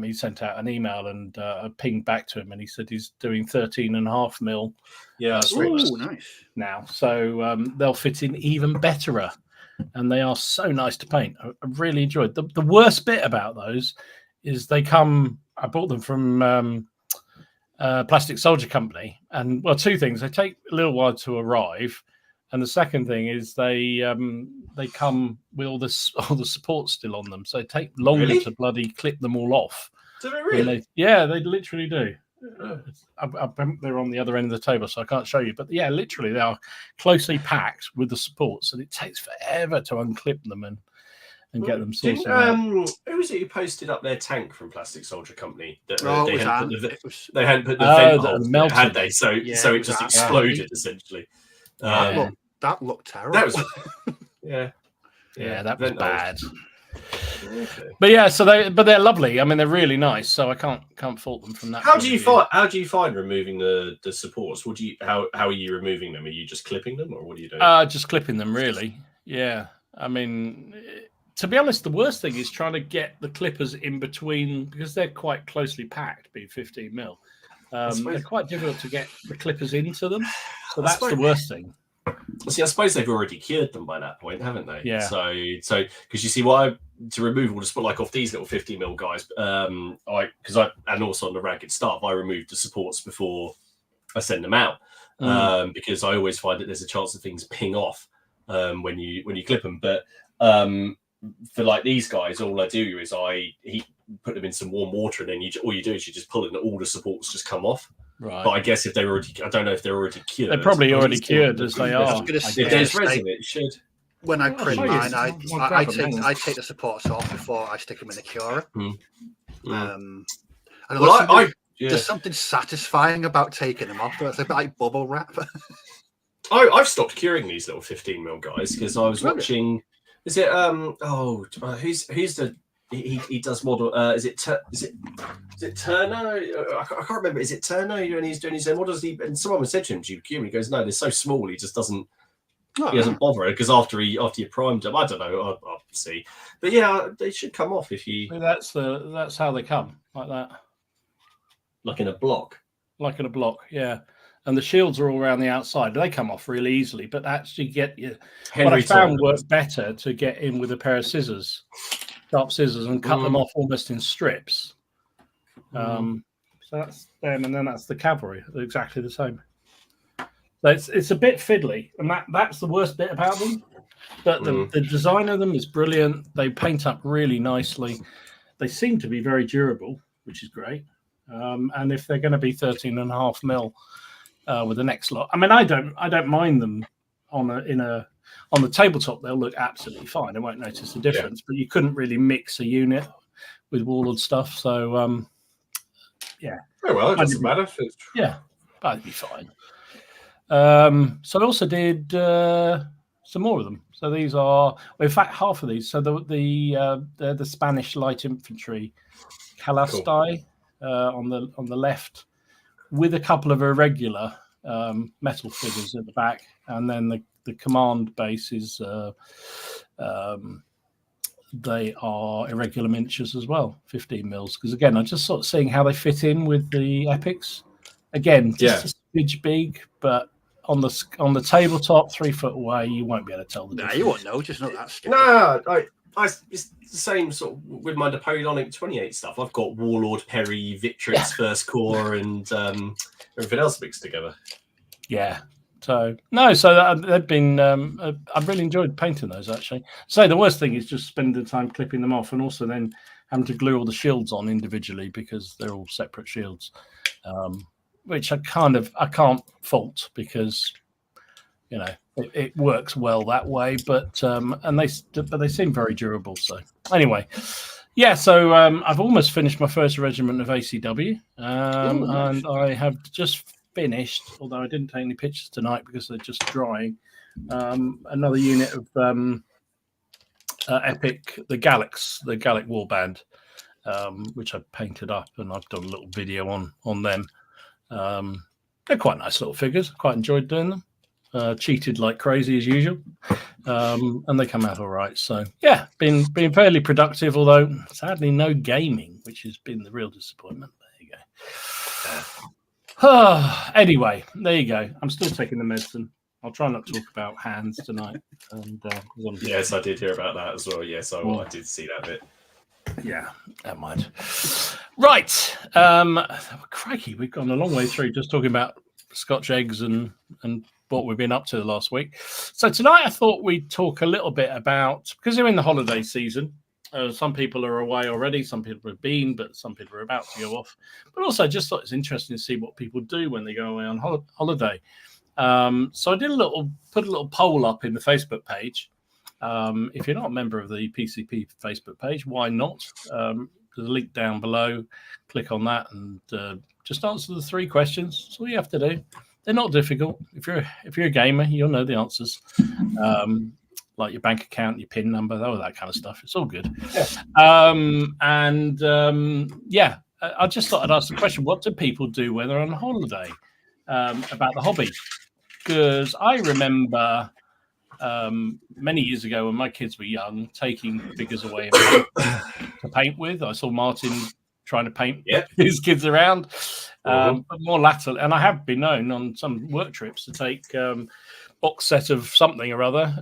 he sent out an email and I pinged back to him, and he said he's doing 13.5mm. Ooh, nice. Now, so they'll fit in even betterer, and they are so nice to paint. I really enjoyed. The worst bit about those is they come. I bought them from Plastic Soldier Company, and well, two things: they take a little while to arrive. And the second thing is they come with all the support still on them, so it takes longer to bloody clip them all off. Do they really? They literally do. They're on the other end of the table, so I can't show you. But yeah, literally they are closely packed with the supports, and it takes forever to unclip them and get them sorted out. Who was it who posted up their tank from Plastic Soldier Company? That they hadn't put the vent holes in it, had they? So it just exploded essentially. That looked terrible. That was that was bad. Okay. But yeah, they're lovely. I mean, they're really nice. So I can't fault them from that. How do you find removing the supports? How are you removing them? Are you just clipping them, or what are you doing? Just clipping them, really. Yeah. I mean, to be honest, the worst thing is trying to get the clippers in between, because they're quite closely packed, being 15mm. They're quite difficult to get the clippers into them. So that's the worst thing. See, I suppose they've already cured them by that point, haven't they? Yeah. So because you see, to remove all the support, like off these little 15mm guys, and also on the ragged stuff, I removed the supports before I send them out, because I always find that there's a chance that things ping off when you clip them. But for like these guys, all I do is he put them in some warm water, and then all you do is you just pull it, and all the supports just come off. Right. But I guess if they're already, I don't know if they're already cured. They're probably already cured as they are. If there's resin, it should. When I print mine, I take the supports off before I stick them in the curer. There's something satisfying about taking them off. It's a bit like bubble wrap. I've stopped curing these little 15mm guys because I was watching. Is it who's the he does model? Is it Turner? I can't remember. Is it Turner? And he's doing his own models. And someone said to him, "Do you cure?" And he goes, "No, they're so small. He just doesn't." He doesn't bother because after you primed them, I don't know. I'll see, but yeah, they should come off if you. That's how they come, like that, like in a block. Yeah. And the shields are all around the outside. They come off really easily, but actually get you. What I found worked better to get in with a pair of sharp scissors, and cut them off almost in strips. So that's them, and then that's the cavalry. They're exactly the same. So it's a bit fiddly, and that's the worst bit about them. But the design of them is brilliant. They paint up really nicely. They seem to be very durable, which is great. And if they're going to be 13.5mm with the next lot, I mean, I don't mind them on the tabletop. They'll look absolutely fine. I won't notice the difference. But you couldn't really mix a unit with Warlord stuff. So yeah. Oh well, it doesn't matter. Yeah, that'd be fine. So I also did some more of them. So these are, in fact, half of these. So the Spanish light infantry Calastai on the left, with a couple of irregular metal figures at the back, and then the command base is they are irregular miniatures as well, 15mm. Because again, I'm just sort of seeing how they fit in with the epics. Again, just a smidge big, but on the tabletop, 3 foot away, you won't be able to tell the difference. You won't know, just not that scary. No, it's the same sort of with my Napoleonic 28 stuff. I've got Warlord, Perry, Victrix, First Corps, and everything else mixed together. Yeah. So they've been. I've really enjoyed painting those, actually. So the worst thing is just spending the time clipping them off, and also then having to glue all the shields on individually because they're all separate shields. Which I can't fault, because it works well that way. But they seem very durable. So anyway, yeah. So I've almost finished my first regiment of ACW, and I have just finished, although I didn't take any pictures tonight because they're just drying. Another unit of Epic, the Gallic Warband, which I painted up, and I've done a little video on them. They're quite nice little figures. Quite enjoyed doing them. Cheated like crazy as usual, and they come out all right. So yeah, been fairly productive, although sadly no gaming, which has been the real disappointment. There you go. Anyway, there you go. I'm still taking the medicine. I'll try not to talk about hands tonight. And yes, I did hear about that as well. Yes, I did see that bit. Yeah, never mind. Right, crikey, we've gone a long way through just talking about Scotch eggs and what we've been up to the last week. So tonight I thought we'd talk a little bit about, because we're in the holiday season. Some people are away already, some people have been, but some people are about to go off. But also, I just thought it's interesting to see what people do when they go away on holiday. So I did put a little poll up in the Facebook page. If you're not a member of the PCP Facebook page, why not? There's a link down below. Click on that and just answer the 3 questions. That's all you have to do. They're not difficult. If you're a gamer, you'll know the answers. Like your bank account, your PIN number, all that kind of stuff. It's all good. Yeah. I just thought I'd ask the question: what do people do when they're on holiday? About the hobby, because I remember many years ago when my kids were young, taking figures away to paint with. I saw Martin trying to paint his kids around, but more latterly, and I have been known on some work trips to take box set of something or other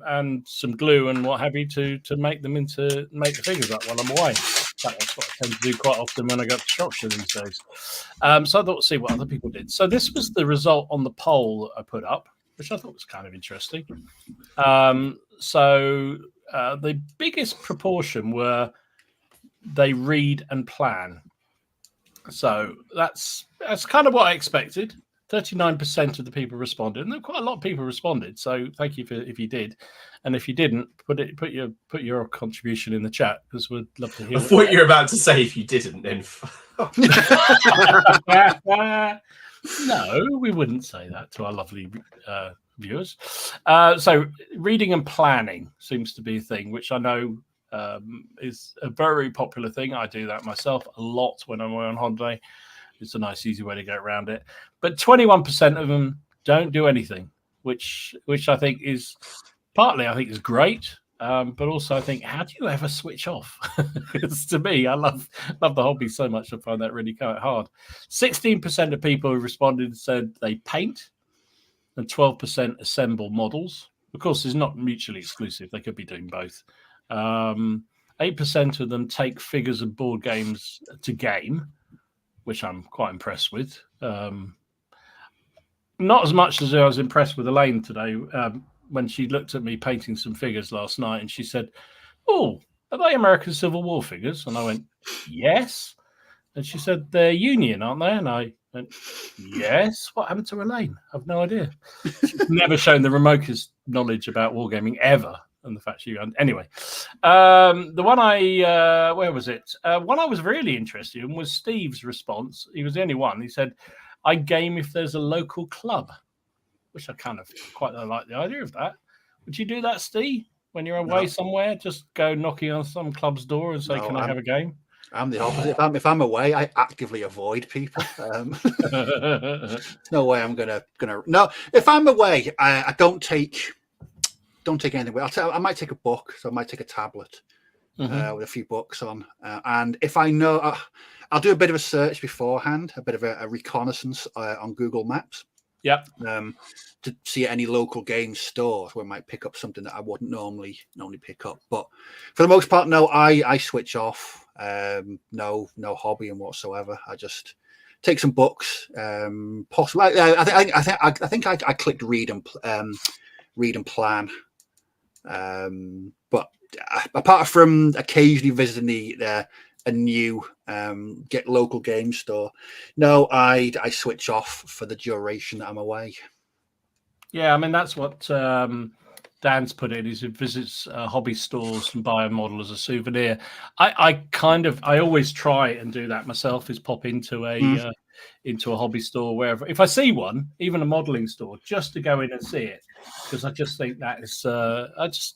and some glue and what have you to make the figures up while I'm away. That's what I tend to do quite often when I go to Shropshire these days. So I thought, see what other people did. So this was the result on the poll that I put up, which I thought was kind of interesting. So the biggest proportion were they read and plan. So that's kind of what I expected. 39% of the people responded, and there were quite a lot of people responded. So thank you if you did, and if you didn't, put your contribution in the chat because we'd love to hear. I thought you were about to say if you didn't, then. No, we wouldn't say that to our lovely viewers. So reading and planning seems to be a thing, which I know is a very popular thing. I do that myself a lot when I'm away on holiday. It's a nice, easy way to get around it. But 21% of them don't do anything, which I think is partly is great, but also I think, how do you ever switch off? Because to me, I love the hobby so much. I find that really quite hard. 16% of people who responded said they paint, and 12% assemble models. Of course, it's not mutually exclusive. They could be doing both. 8% of them take figures and board games to game, which I'm quite impressed with. Not as much as I was impressed with Elaine today when she looked at me painting some figures last night and she said, "Oh, are they American Civil War figures?" And I went, "Yes." And she said, "They're Union, aren't they?" And I went, "Yes." What happened to Elaine? I've no idea. She's never shown the remotest knowledge about wargaming ever. And the fact she anyway, the one where was it? One I was really interested in was Steve's response. He was the only one. He said, "I game if there's a local club," which I kind of quite like the idea of that. Would you do that, Steve? When you're away somewhere, just go knocking on some club's door and say, "Can I have a game?" I'm the opposite. If I'm away, I actively avoid people. No way I'm gonna. No, if I'm away, I don't take anything away. I might take a book, so I might take a tablet with a few books on. And if I know, I'll do a bit of a search beforehand, a bit of a reconnaissance on Google Maps. Yeah. To see any local game stores where I might pick up something that I wouldn't normally pick up. But for the most part, no, I switch off. No hobby and whatsoever. I just take some books. Possibly, I think I clicked read and plan. But apart from occasionally visiting a new get local game store, no, I switch off for the duration that I'm away. Yeah, I mean that's what Dan's put in. He visits hobby stores and buy a model as a souvenir. I always try and do that myself. Is pop into a hobby store wherever. If I see one, even a modelling store, just to go in and see it, because I just think that is. I just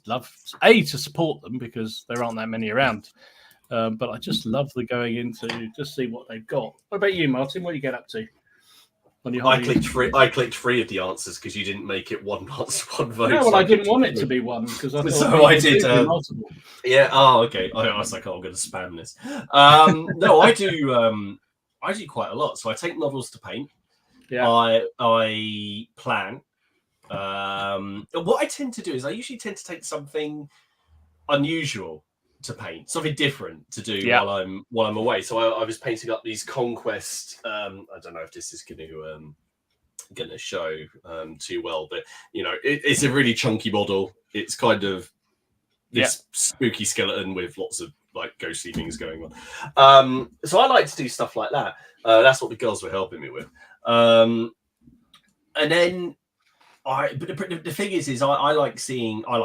love to support them because there aren't that many around. But I just love the going into just see what they've got. What about you, Martin? What do you get up to? I clicked three of the answers because you didn't make it one answer, one vote. No, well, I didn't want it to be one because I thought so I did. Yeah. Oh, okay. I was like, oh, I'm going to spam this. No, I do. I do quite a lot. So I take novels to paint. Yeah. I plan. What I tend to do is I usually tend to take something unusual to paint, something different to do while I'm away. So I was painting up these Conquest. I don't know if this is going to show too well, but it's a really chunky model. It's kind of this spooky skeleton with lots of like ghostly things going on. So I like to do stuff like that. That's what the girls were helping me with. And then but the thing is I like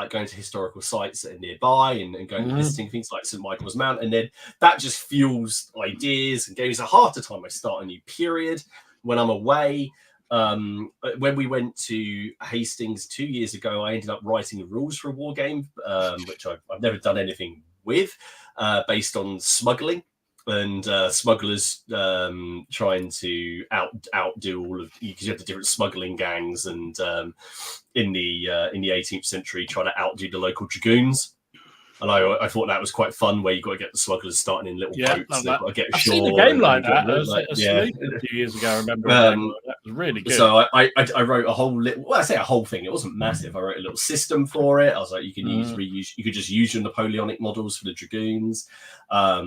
going to historical sites that are nearby and going and visiting things like St. Michael's Mount, and then that just fuels ideas and games. Half the time I start a new period when I'm away. When we went to Hastings 2 years ago, I ended up writing the rules for a war game, which I've never done anything with, based on smuggling. And smugglers trying to outdo all of, because you have the different smuggling gangs, and in the 18th century trying to outdo the local dragoons. And I thought that was quite fun, where you got to get the smugglers starting in little boats. They've got to get ashore. I've seen a game like that. A few years ago, I remember. That was really good. So I wrote a whole I say a whole thing. It wasn't massive. I wrote a little system for it. I was like, you can reuse. You could just use your Napoleonic models for the dragoons. I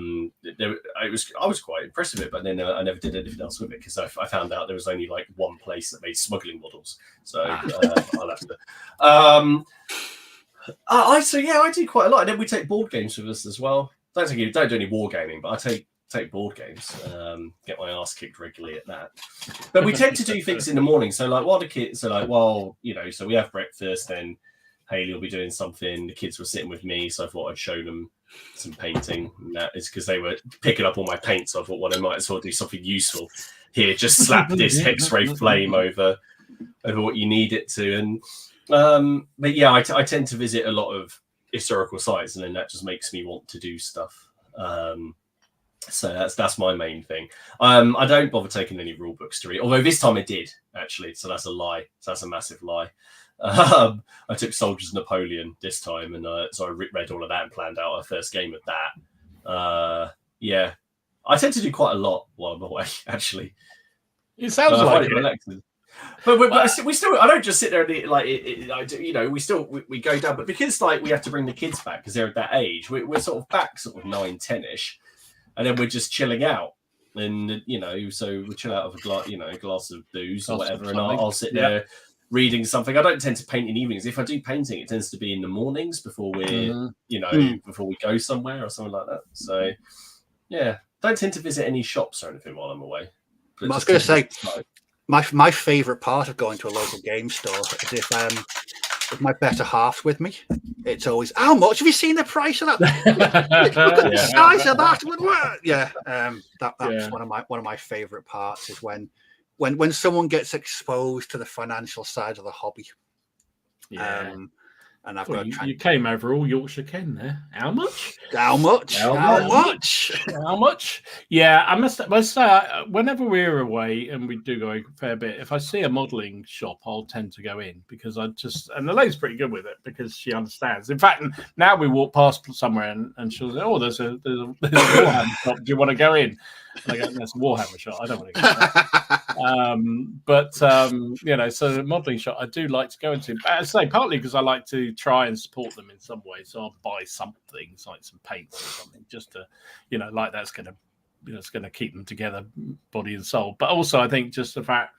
was quite impressed with it, but then I never did anything else with it because I found out there was only like one place that made smuggling models. So I'll have to. I do quite a lot, and then we take board games with us as well. Don't do any war gaming, but I take board games. Get my ass kicked regularly at that. But we tend to do things in the morning. So like while the kids are like, so we have breakfast, then Hayley will be doing something. The kids were sitting with me, so I thought I'd show them some painting. And that is because they were picking up all my paint, so I thought, well, I might as well do something useful here. Just slap this X-ray flame over what you need it to, and. But yeah, I tend to visit a lot of historical sites, and then that just makes me want to do stuff. So that's my main thing. I don't bother taking any rule books to read, although this time I did actually. So that's a lie. So that's a massive lie. I took Soldiers of Napoleon this time, and so I read all of that and planned out our first game of that. Yeah, I tend to do quite a lot while I'm away. Actually, it sounds like it. Relaxing. But we still. I don't just sit there and we go down. But because like we have to bring the kids back because they're at that age, we're sort of back sort of 9, 10ish, and then we're just chilling out. And so we chill out of a glass of booze or whatever, and I'll sit there reading something. I don't tend to paint in evenings. If I do painting, it tends to be in the mornings before before we go somewhere or something like that. So yeah, don't tend to visit any shops or anything while I'm away. I was going to say. My favourite part of going to a local game store is if my better half's with me. It's always, how much have you seen the price of that? Look at the size of that. That's one of my favourite parts is when someone gets exposed to the financial side of the hobby. Yeah. And I've got you came over all Yorkshire Ken there. How much? How much? Yeah, I must say, whenever we're away, and we do go a fair bit, if I see a modelling shop, I'll tend to go in because and the lady's pretty good with it because she understands. In fact, now we walk past somewhere and she'll say, "Oh, there's a Warhammer shop. Do you want to go in?" And I go, "There's a Warhammer shop. I don't want to go there." So the modelling shop I do like to go into. I say partly because I like to try and support them in some way. So I'll buy something like some paints or something just to, that's going to, it's going to keep them together, body and soul. But also I think just the fact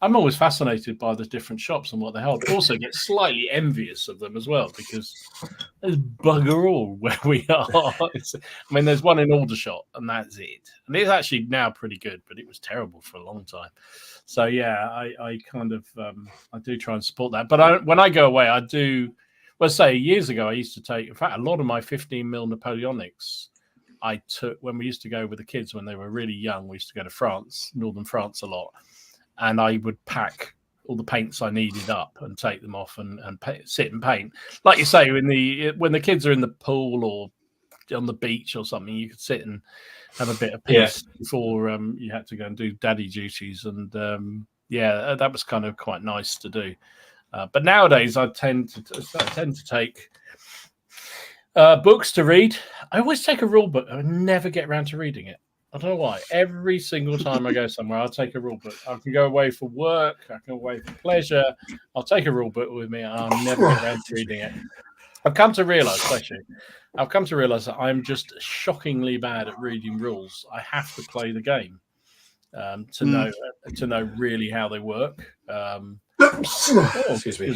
I'm always fascinated by the different shops and what they hold. Also, get slightly envious of them as well because there's bugger all where we are. There's one in Aldershot, and that's it. And it's actually now pretty good, but it was terrible for a long time. So yeah, I kind of I do try and support that. But when I go away, I do. Well, say years ago, I used to take. In fact, a lot of my 15mm Napoleonics I took when we used to go with the kids when they were really young. We used to go to France, northern France, a lot, and I would pack all the paints I needed up and take them off and sit and paint. Like you say, when the kids are in the pool or on the beach or something, you could sit and have a bit of peace before you had to go and do daddy duties. And that was kind of quite nice to do. But nowadays, I tend to take books to read. I always take a rule book. I never get around to reading it. I don't know why. Every single time I go somewhere, I'll take a rule book. I can go away for work. I can go away for pleasure. I'll take a rule book with me. And I'll never get around to reading it. I've come to realize that I'm just shockingly bad at reading rules. I have to play the game to know really how they work. Excuse me.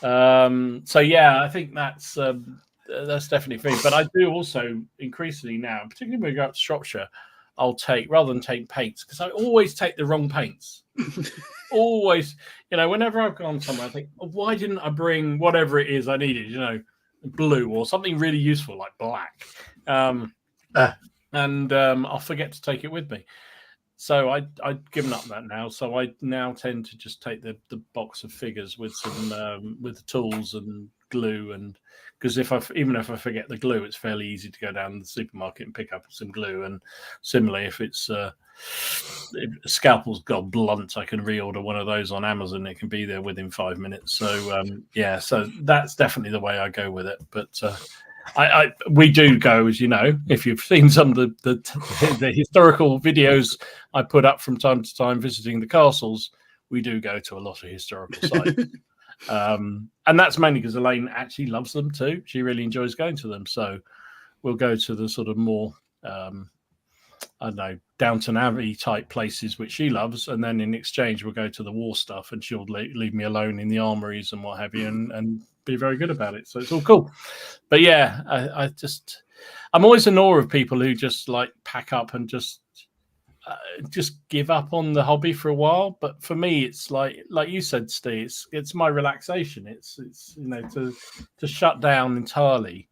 So yeah, I think that's definitely a thing. But I do also increasingly now, particularly when we go up to Shropshire, I'll take rather than take paints because I always take the wrong paints. Always, whenever I've gone somewhere, I think, why didn't I bring whatever it is I needed? Blue or something really useful like black, and I'll forget to take it with me. So I've given up that now. So I now tend to just take the box of figures with some with the tools and glue, and because even if I forget the glue, it's fairly easy to go down to the supermarket and pick up some glue. And similarly, if it's if scalpel's got blunt, I can reorder one of those on Amazon. It can be there within 5 minutes. So so that's definitely the way I go with it. But we do go, as you know, if you've seen some of the historical videos I put up from time to time visiting the castles, we do go to a lot of historical sites. And that's mainly because Elaine actually loves them too. She really enjoys going to them. So we'll go to the sort of more, I don't know, Downton Abbey type places, which she loves. And then in exchange, we'll go to the war stuff and she'll leave me alone in the armories and what have you and be very good about it. So it's all cool. But yeah, I'm always in awe of people who just like pack up and just give up on the hobby for a while. But for me, it's like you said, Steve, it's my relaxation. It's to shut down entirely.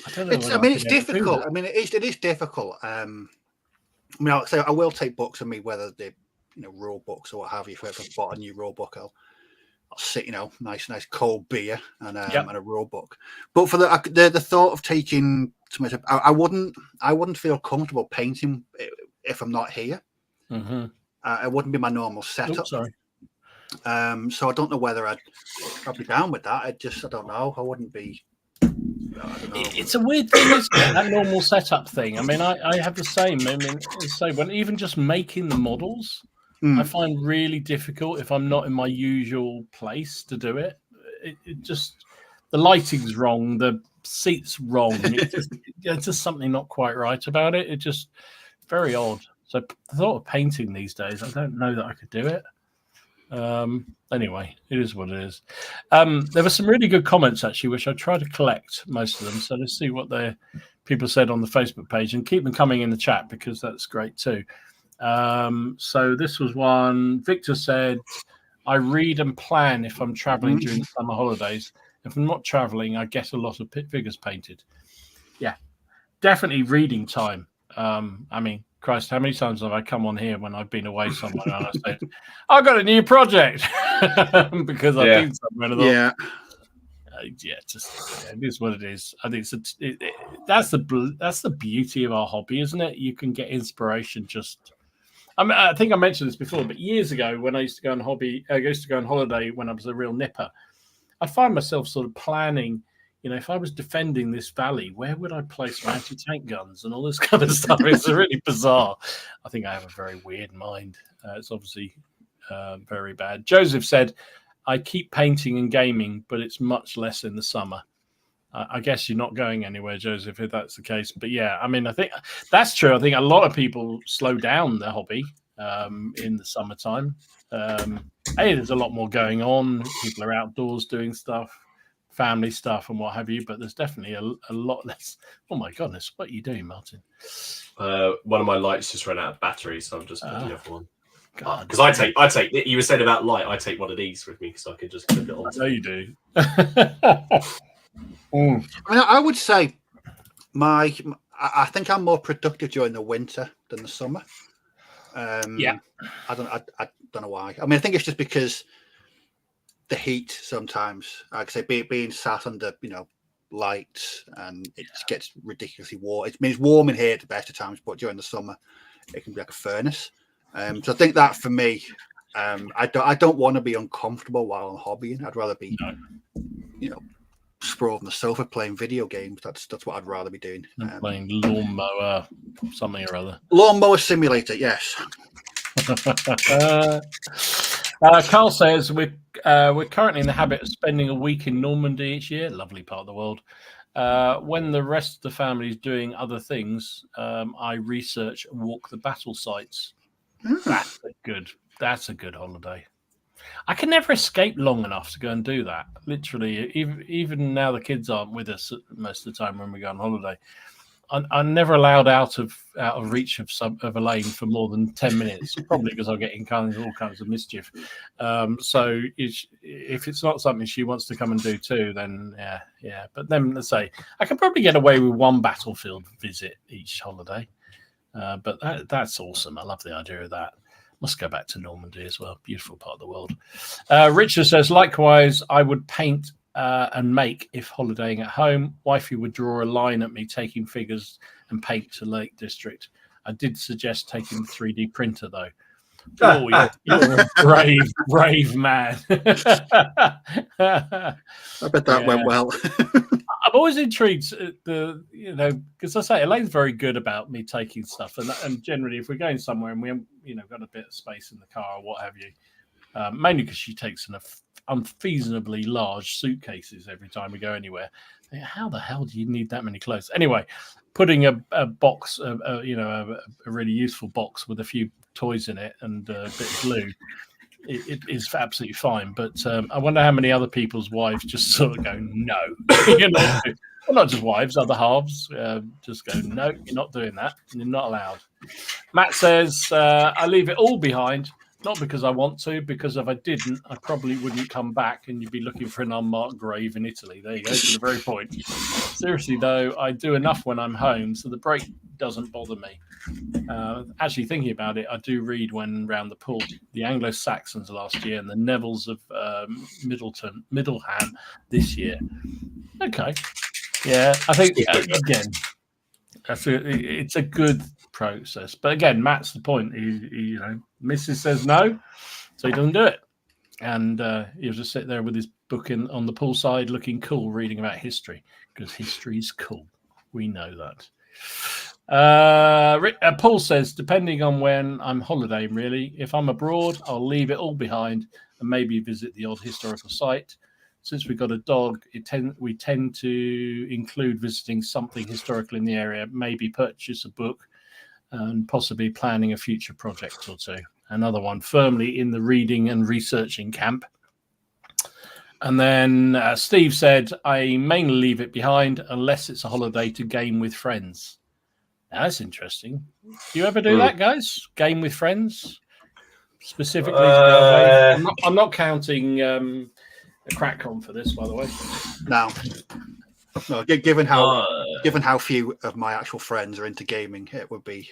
I don't know. It's difficult. It is difficult. So I will take books with me, whether they're rule books or what have you. If I've bought a new rule book, I'll sit, nice cold beer and a rule book. But for the thought of taking something, I wouldn't feel comfortable painting if I'm not here. Mm-hmm. It wouldn't be my normal setup. So I don't know whether I'd be down with that. I don't know. I wouldn't be. It's a weird thing, isn't it? That normal setup thing. I have the same. When even just making the models, I find really difficult if I'm not in my usual place to do it. It just the lighting's wrong, the seat's wrong. It's just something not quite right about it. It just very odd. So the thought of painting these days, I don't know that I could do it. Anyway, it is what it is. There were some really good comments actually, which I tried to collect most of them. So let's see what people said on the Facebook page and keep them coming in the chat because that's great too. So this was one. Victor said, I read and plan if I'm traveling during the summer holidays. If I'm not traveling, I get a lot of figures painted. Yeah, definitely reading time. Christ, how many times have I come on here when I've been away somewhere and I said, I've got a new project because I've been somewhere. And it is what it is. I think that's the beauty of our hobby, isn't it? You can get inspiration I think I mentioned this before, but years ago when I used to go on holiday when I was a real nipper, I find myself sort of planning, if I was defending this valley, where would I place my anti-tank guns and all this kind of stuff? It's really bizarre. I think I have a very weird mind. It's obviously very bad. Joseph said, I keep painting and gaming, but it's much less in the summer. I guess you're not going anywhere, Joseph, if that's the case. But yeah, I think that's true. I think a lot of people slow down their hobby in the summertime. There's a lot more going on. People are outdoors doing stuff, family stuff, and what have you. But there's definitely a lot less. Oh my goodness, what are you doing, Martin? One of my lights just ran out of battery, so I'm just putting the other one. Because I take. You were saying about light. I take one of these with me because I can just clip it on. I know you do. I mean, I would say I think I'm more productive during the winter than the summer. Yeah, I don't know why. I mean, I think it's just because the heat sometimes. Like I say, being sat under lights, and it gets ridiculously warm. It's warm in here at the best of times, but during the summer, it can be like a furnace. So I think that for me, I don't want to be uncomfortable while I'm hobbying. I'd rather be, sprawled on the sofa playing video games. That's what I'd rather be doing. Playing lawnmower, something or other. Lawnmower simulator, yes. Carl says we're currently in the habit of spending a week in Normandy each year. Lovely part of the world. When the rest of the family is doing other things, I research and walk the battle sites. That's a good holiday. I can never escape long enough to go and do that. Literally, even now the kids aren't with us most of the time when we go on holiday. I'm never allowed out of reach of a lane for more than 10 minutes, probably because I'll get in all kinds of mischief. So if it's not something she wants to come and do too, then yeah. But then let's say I can probably get away with one battlefield visit each holiday. But that's awesome. I love the idea of that. Must go back to Normandy as well. Beautiful part of the world. Richard says, likewise, I would paint and make if holidaying at home. Wifey would draw a line at me taking figures and paint to Lake District. I did suggest taking the 3D printer though. Oh, you're a brave man. I bet that went well. I'm always intrigued because I say Elaine's very good about me taking stuff, and generally if we're going somewhere and we got a bit of space in the car or what have you, mainly because she takes an unfeasibly large suitcases every time we go anywhere. How the hell do you need that many clothes? Anyway, putting a box, a really useful box with a few toys in it and a bit of glue, it is absolutely fine. But I wonder how many other people's wives just sort of go, no. Well, not just wives, other halves just go, no, you're not doing that. You're not allowed. Matt says, I leave it all behind. Not because I want to, because if I didn't, I probably wouldn't come back and you'd be looking for an unmarked grave in Italy. There you go, to the very point. Seriously, though, I do enough when I'm home, so the break doesn't bother me. Actually, thinking about it, I do read when round the pool, the Anglo-Saxons last year and the Nevilles of Middleham this year. Okay. Yeah, I think, again, it's a good process. But again, Matt's the point. He Mrs. says no, so he doesn't do it. And he'll just sit there with his book on the poolside looking cool, reading about history, because history's cool. We know that. Paul says, depending on when I'm holidaying, really. If I'm abroad, I'll leave it all behind and maybe visit the odd historical site. Since we've got a dog, we tend to include visiting something historical in the area, maybe purchase a book and possibly planning a future project or two. Another one firmly in the reading and researching camp. And then Steve said, I mainly leave it behind unless it's a holiday to game with friends. Now, that's interesting. Do you ever do that, guys? Game with friends? Specifically to go away? I'm not counting a crack on for this, by the way. No, given how few of my actual friends are into gaming, it would be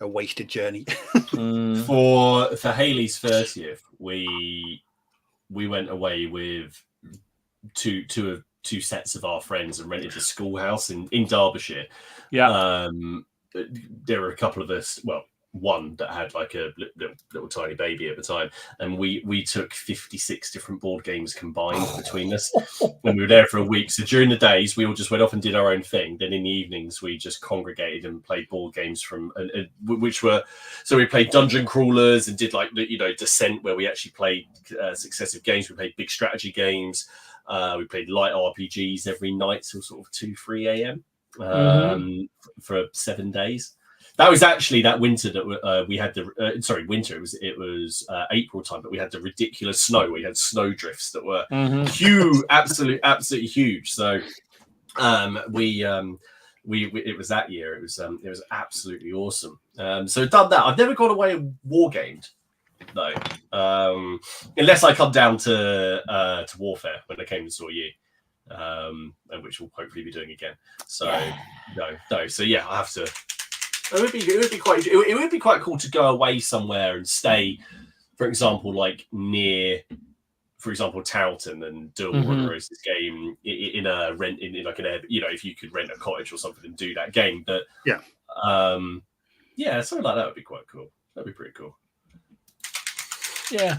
a wasted journey. For Haley's 30th, we went away with two sets of our friends and rented a schoolhouse in Derbyshire. Yeah. There were a couple of us. Well, one that had like a little tiny baby at the time, and we took 56 different board games combined between us when we were there for a week. So during the days we all just went off and did our own thing, then in the evenings we just congregated and played board games which were, so we played dungeon crawlers and did Descent, where we actually played successive games. We played big strategy games, we played light RPGs every night till sort of 2-3 a.m. For 7 days. That was actually that winter that we had the winter. It was April time, but we had the ridiculous snow. We had snow drifts that were huge, absolutely huge. So it was that year. It was absolutely awesome. So done that. I've never gone away and war gamed though, unless I come down to Warfare when I came and saw you, and which we'll hopefully be doing again. So no. So yeah, I have to. It would be quite cool to go away somewhere and stay, for example, like near, for example, Tarleton, and do a War of Roses game in a rent in like an air, if you could rent a cottage or something and do that game. But something like that would be quite cool. That'd be pretty cool. Yeah,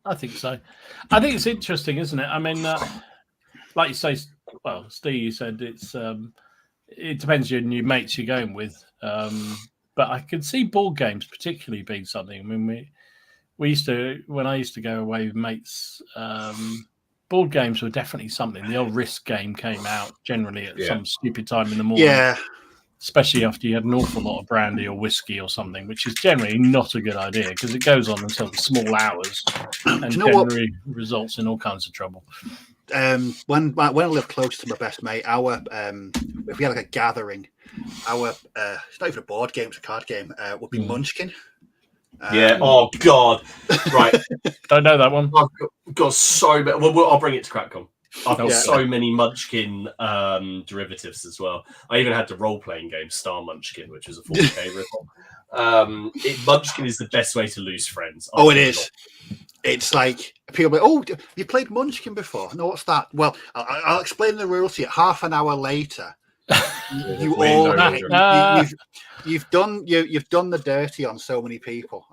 I think so. I think it's interesting, isn't it? I mean, like you say, well, Steve, you said it depends on your mates you're going with. But I could see board games particularly being something. I mean, we used to, when I used to go away with mates, board games were definitely something. The old Risk game came out generally at some stupid time in the morning. Yeah. Especially after you had an awful lot of brandy or whiskey or something, which is generally not a good idea because it goes on until the small hours and generally results in all kinds of trouble. When I lived close to my best mate, if we had like a gathering, it's not even a board game, it's a card game, would be Munchkin. Oh God! Right, don't know that one. I've got so many. Well, I'll bring it to CrackCon. I've got so many Munchkin derivatives as well. I even had the role-playing game Star Munchkin, which is a 40k ripoff. Munchkin is the best way to lose friends. It is. It's like people are like, you played Munchkin before? No, what's that? Well, I'll explain the rules to you. Half an hour later, you've done the dirty on so many people.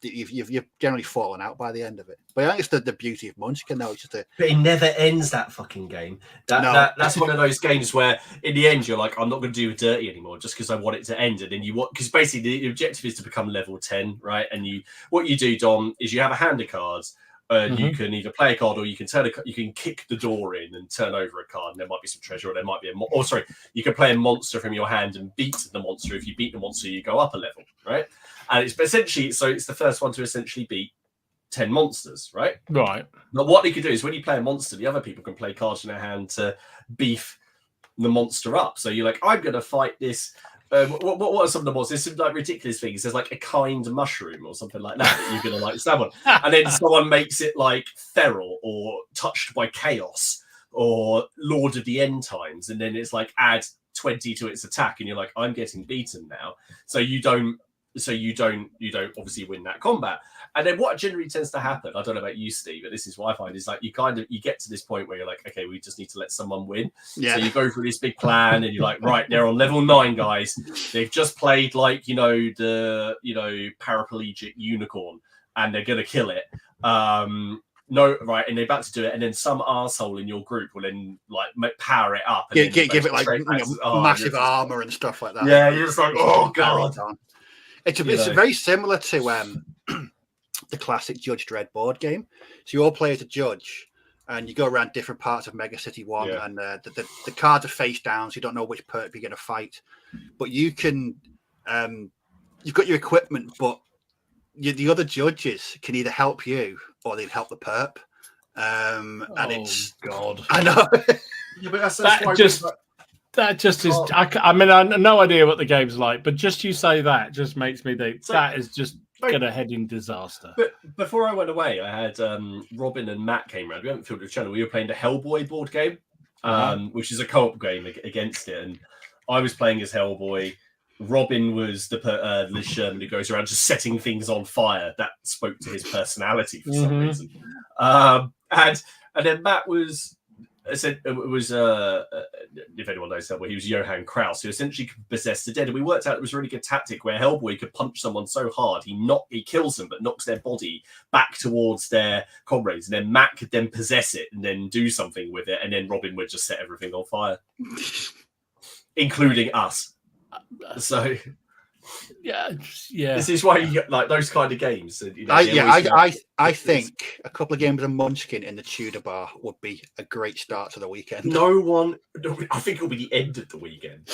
You've generally fallen out by the end of it. But I think it's the beauty of Munchkin, though. But it never ends, that fucking game. That's one of those games where, in the end, you're like, I'm not going to do it dirty anymore just because I want it to end. And then because basically the objective is to become level 10, right? And what you do, Dom, is you have a hand of cards. You can either play a card or you can you can kick the door in and turn over a card, and there might be some treasure, or there might be you can play a monster from your hand and beat the monster. If you beat the monster, you go up a level, right? And it's essentially, it's the first one to essentially beat 10 monsters, right? Right. But what they can do is when you play a monster, the other people can play cards in their hand to beef the monster up. So you're like, I'm going to fight this. What are some of the monsters? There's some like ridiculous things. There's like a kind mushroom or something like that you're going to like stab on. And then someone makes it like feral or touched by chaos or Lord of the End Times. And then it's like add 20 to its attack. And you're like, I'm getting beaten now. So you don't obviously win that combat. And then what generally tends to happen, I don't know about you, Steve, but this is what I find, is like you get to this point where you're like, okay, we just need to let someone win. Yeah. So you go through this big plan and you're like, right, they're on level 9, guys. They've just played like, the paraplegic unicorn and they're going to kill it. And they're about to do it, and then some arsehole in your group will then like power it up. And give it like massive armor and stuff like that. Yeah, you're just like, oh God. It's very similar to the classic Judge Dredd board game. So you all play as a judge, and you go around different parts of Mega City 1, and the cards are face down, so you don't know which perp you're going to fight. But you can, you've got your equipment, but the other judges can either help you or they'd help the perp. And it's God, I know. Yeah, but that's that just is. I mean, I have no idea what the game's like, but just you say that just makes me think that is just going to head in disaster. But before I went away, I had Robin and Matt came around. We haven't filled the channel. We were playing the Hellboy board game, which is a co-op game against it. And I was playing as Hellboy. Robin was the Liz Sherman who goes around just setting things on fire. That spoke to his personality for some reason. And then Matt was. I said it was if anyone knows Hellboy, he was Johann Kraus, who essentially could possess the dead. And we worked out it was a really good tactic where Hellboy could punch someone so hard he kills them, but knocks their body back towards their comrades. And then Matt could then possess it and then do something with it, and then Robin would just set everything on fire, including us. So Yeah. This is why you get like those kind of games. You know, I think a couple of games of Munchkin in the Tudor bar would be a great start to the weekend. I think it'll be the end of the weekend.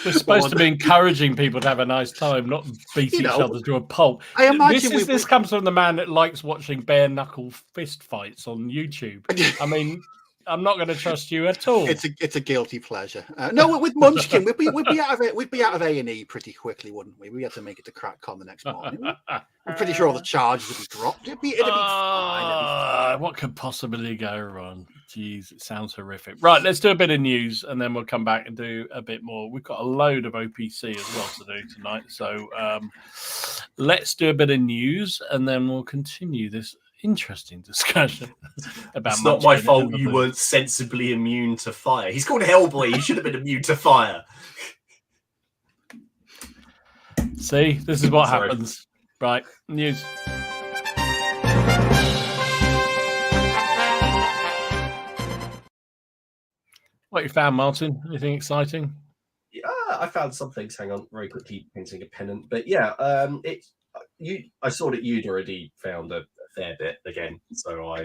We're supposed to be encouraging people to have a nice time, not beat each other to a pulp. I imagine this comes from the man that likes watching bare knuckle fist fights on YouTube. I mean, I'm not going to trust you at all. It's a guilty pleasure. No, with Munchkin, we'd be out of it. We'd be out of A&E pretty quickly, wouldn't we? We had to make it to CrackCon the next morning. I'm pretty sure all the charges would be dropped. It'd be fine. What could possibly go wrong? Jeez, it sounds horrific. Right, let's do a bit of news and then we'll come back and do a bit more. We've got a load of OPC as well to do tonight. So let's do a bit of news and then we'll continue this interesting discussion about. It's not my fault you weren't sensibly immune to fire. He's called Hellboy. He should have been immune to fire. See, this is what happens. Right, news. What you found, Martin? Anything exciting? Yeah, I found some things. Hang on, very quickly, painting a pennant. But yeah, I saw that you'd already found a fair bit again, so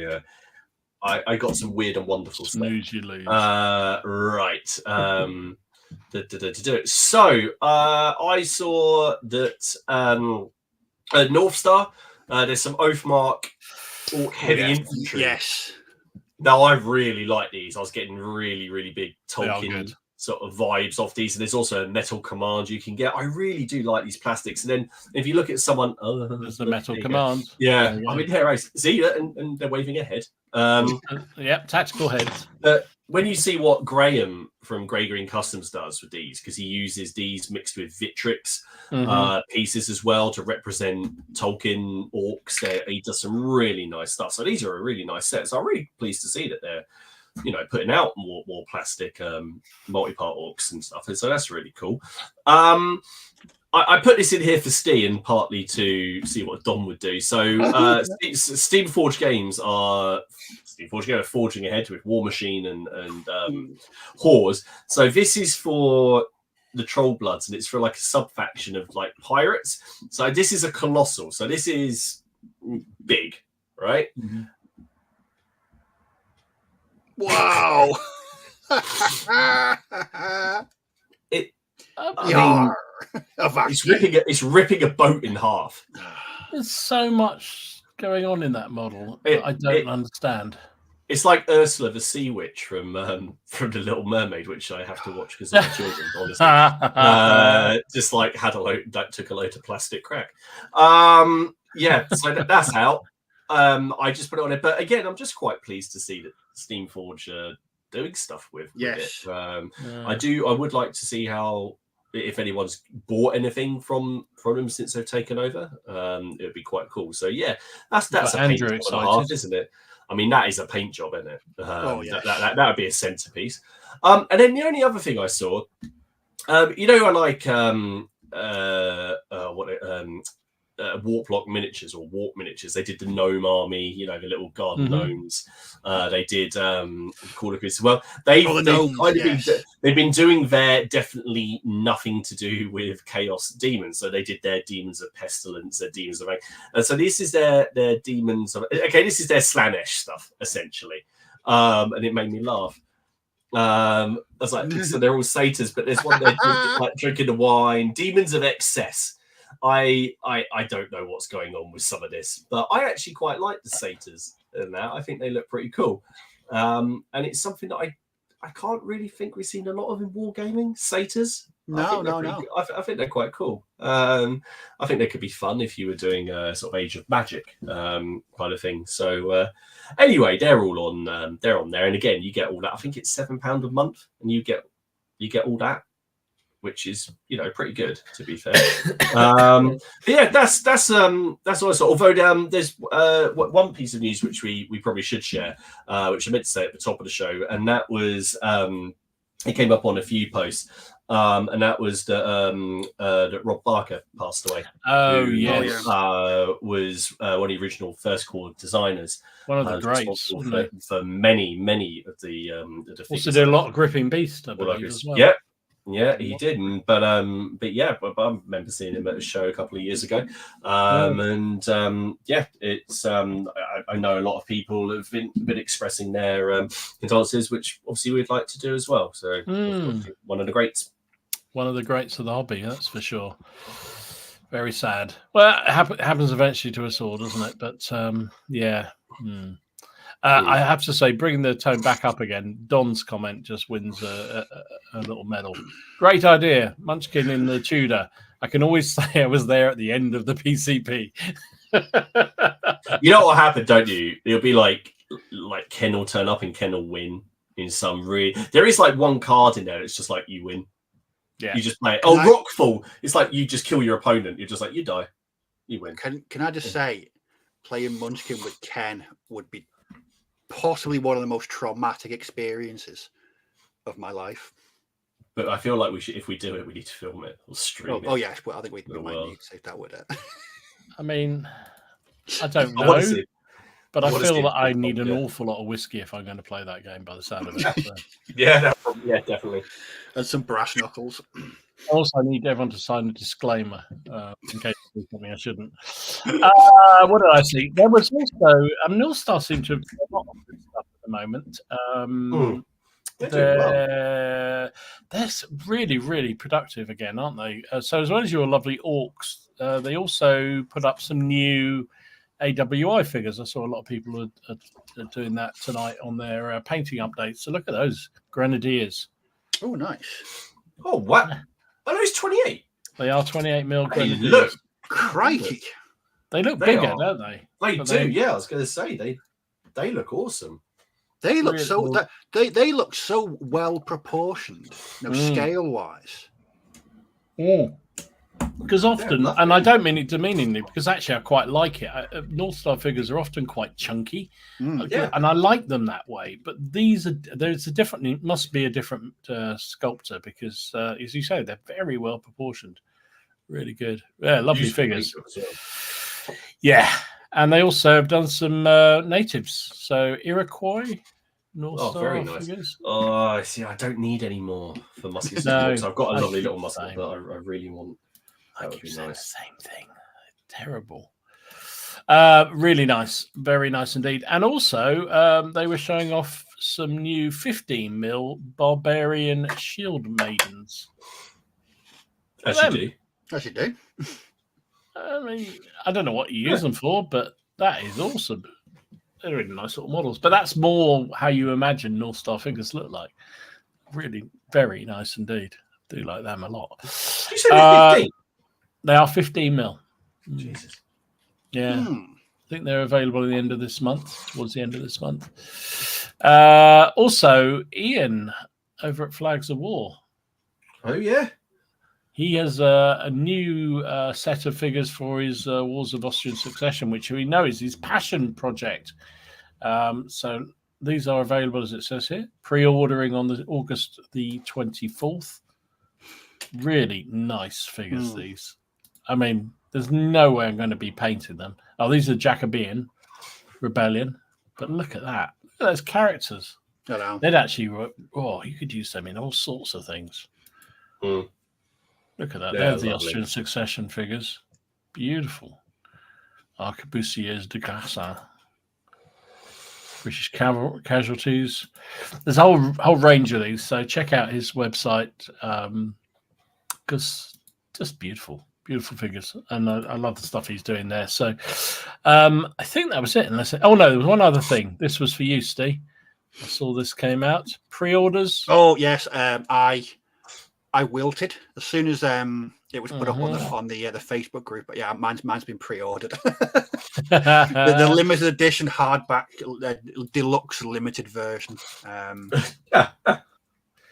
I got some weird and wonderful stuff. Snooze, you lose. Right. So I saw that North Star. There's some Oathmark heavy infantry. Yes. Now I really like these. I was getting really big Tolkien sort of vibes off these, and there's also a metal command you can get. I really do like these plastics. And then if you look at someone, there's the metal command. Yeah, I mean, here I see it, and they're waving ahead. Yep, tactical heads. When you see what Graham from Grey Green Customs does with these, because he uses these mixed with Victrix pieces as well to represent Tolkien orcs, he does some really nice stuff. So these are a really nice set. So I'm really pleased to see that they're, putting out more plastic multi-part orcs and stuff. And so that's really cool. I put this in here for Steam, partly to see what Dom would do. So Steam Forge Games are forging ahead with War Machine and Whores. So this is for the Troll Bloods, and it's for like a sub-faction of like pirates. So this is a colossal. So this is big, right? Mm-hmm. Wow. It's ripping a boat in half. There's so much going on in that model that I don't understand. It's like Ursula the Sea Witch from The Little Mermaid, which I have to watch because of my children, honestly. Just like took a load of plastic crack. Yeah, so that's out. I just put it on it, but again, I'm just quite pleased to see that Steamforge are doing stuff with it. I would like to see how, if anyone's bought anything from them since they've taken over. It would be quite cool. So yeah, that's a paint job and a half, isn't it? I mean, that is a paint job, isn't it? That would be a centerpiece. And then the only other thing I saw, I like Warplock miniatures or Warp miniatures. They did the gnome army, the little garden gnomes. They did Call of Duty. Well, they've been doing their definitely nothing to do with Chaos Demons. So they did their Demons of Pestilence, their Demons of and so this is their Demons of this is their Slanesh stuff essentially. And it made me laugh. I was like, so they're all satyrs, but there's one there drinking the wine, Demons of Excess. I don't know what's going on with some of this, but I actually quite like the satyrs in that. I think they look pretty cool. And it's something that I can't really think we've seen a lot of in wargaming, satyrs. No. I think they're quite cool. I think they could be fun if you were doing a sort of Age of Magic kind of thing. So anyway, they're all on there. And again, you get all that. I think it's £7 a month, and you get all that, which is pretty good, to be fair. But yeah, that's all I saw. Although there's one piece of news which we probably should share, which I meant to say at the top of the show, and that was it came up on a few posts, and that was that Rob Barker passed away. Was one of the original First Corps designers. One of the greats for many of the also did a lot of Gripping Beast, I believe, as well. Yeah. Yeah, he didn't. But yeah, I remember seeing him at a show a couple of years ago. Yeah, it's I know a lot of people have been expressing their condolences, which obviously we'd like to do as well. So one of the greats. One of the greats of the hobby, that's for sure. Very sad. Well, it happens eventually to us all, doesn't it? But yeah. I have to say, bringing the tone back up again, Don's comment just wins a little medal. Great idea. Munchkin in the Tudor. I can always say I was there at the end of the PCP. You know what happened, don't you? It'll be like Ken will turn up and Ken will win in some really... There is like one card in there. It's just like you win. Yeah. You just play it. Rockfall. It's like you just kill your opponent. You're just like, you die. You win. Can I just say, playing Munchkin with Ken would be possibly one of the most traumatic experiences of my life. But I feel like we should, if we do it, we need to film it or stream it. Oh yes, well, I think we might need to save that with it. I mean, I don't know, but I feel that I need an awful lot of whiskey if I'm going to play that game by the sound of it. So. Yeah, definitely. And some brass knuckles. Also, I need everyone to sign a disclaimer in case I do something I shouldn't. What did I see? There was also North Star seemed to have a lot of good stuff at the moment. They're really, really productive again, aren't they? So as well as your lovely orcs, they also put up some new AWI figures. I saw a lot of people are doing that tonight on their painting updates. So look at those Grenadiers. Oh, nice. Oh, what? Oh, those 28. They are 28 mil Grenadiers. Look, crikey. They look bigger, don't they? They do. Yeah, I was going to say they look awesome. They look they look so well proportioned, scale wise. Because often, and I don't mean it demeaningly, because actually I quite like it. North Star figures are often quite chunky, and I like them that way. But must be a different sculptor because, as you say, they're very well proportioned, really good. Yeah, lovely figures. Yeah, and they also have done some natives. So Iroquois. North Star very nice. Figures. Oh, see, I don't need any more for musky supports. I've got a lovely little muscle, but I really want. That would be nice. Same thing. Terrible. Really nice. Very nice indeed. And also, they were showing off some new 15 mil Barbarian Shield Maidens. As you do. I mean, I don't know what you use them for, but that is awesome. They're really nice little models. But that's more how you imagine North Star figures look like. Really very nice indeed. I do like them a lot. You said they're 15? They are 15 mil. Jesus. Yeah. I think they're available at the end of this month, towards the end of this month. Also, Ian over at Flags of War. Oh, yeah. He has a new set of figures for his Wars of Austrian Succession, which we know is his passion project. So these are available, as it says here, pre-ordering on August the 24th. Really nice figures, these. I mean, there's no way I'm going to be painting them. Oh, these are Jacobean Rebellion. But look at that. Look at those characters. They'd actually... Oh, you could use them in all sorts of things. Look at that. There's the Austrian Succession figures. Beautiful. Arquebusiers de Grassin. British casualties. There's a whole range of these. So check out his website. Because just beautiful figures, and I love the stuff he's doing there. So I think that was it. Unless there was one other thing. This was for you, Steve. I saw this came out. Pre-orders. Oh yes, I wilted as soon as it was put up on the Facebook group. But yeah, mine's been pre-ordered. the limited edition hardback deluxe limited version.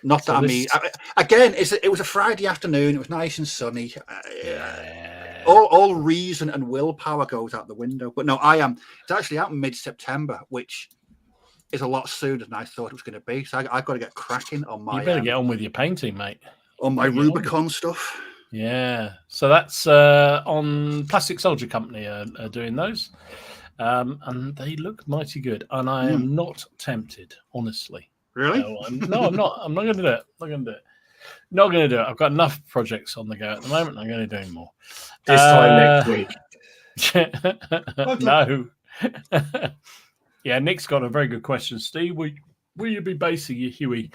Not that again. It was a Friday afternoon. It was nice and sunny. All reason and willpower goes out the window. But no, it's actually out in mid-September, which is a lot sooner than I thought it was going to be. So I've got to get cracking on my. You better get on with your painting, mate. On my Rubicon stuff. Yeah. So that's on Plastic Soldier Company are doing those, and they look mighty good. And I am not tempted, honestly. Really? No, I'm not. I'm not going to do it. Not going to do it. I've got enough projects on the go at the moment. I'm going to do more. This time next week. No. Yeah, Nick's got a very good question. Steve, will you be basing your Huey?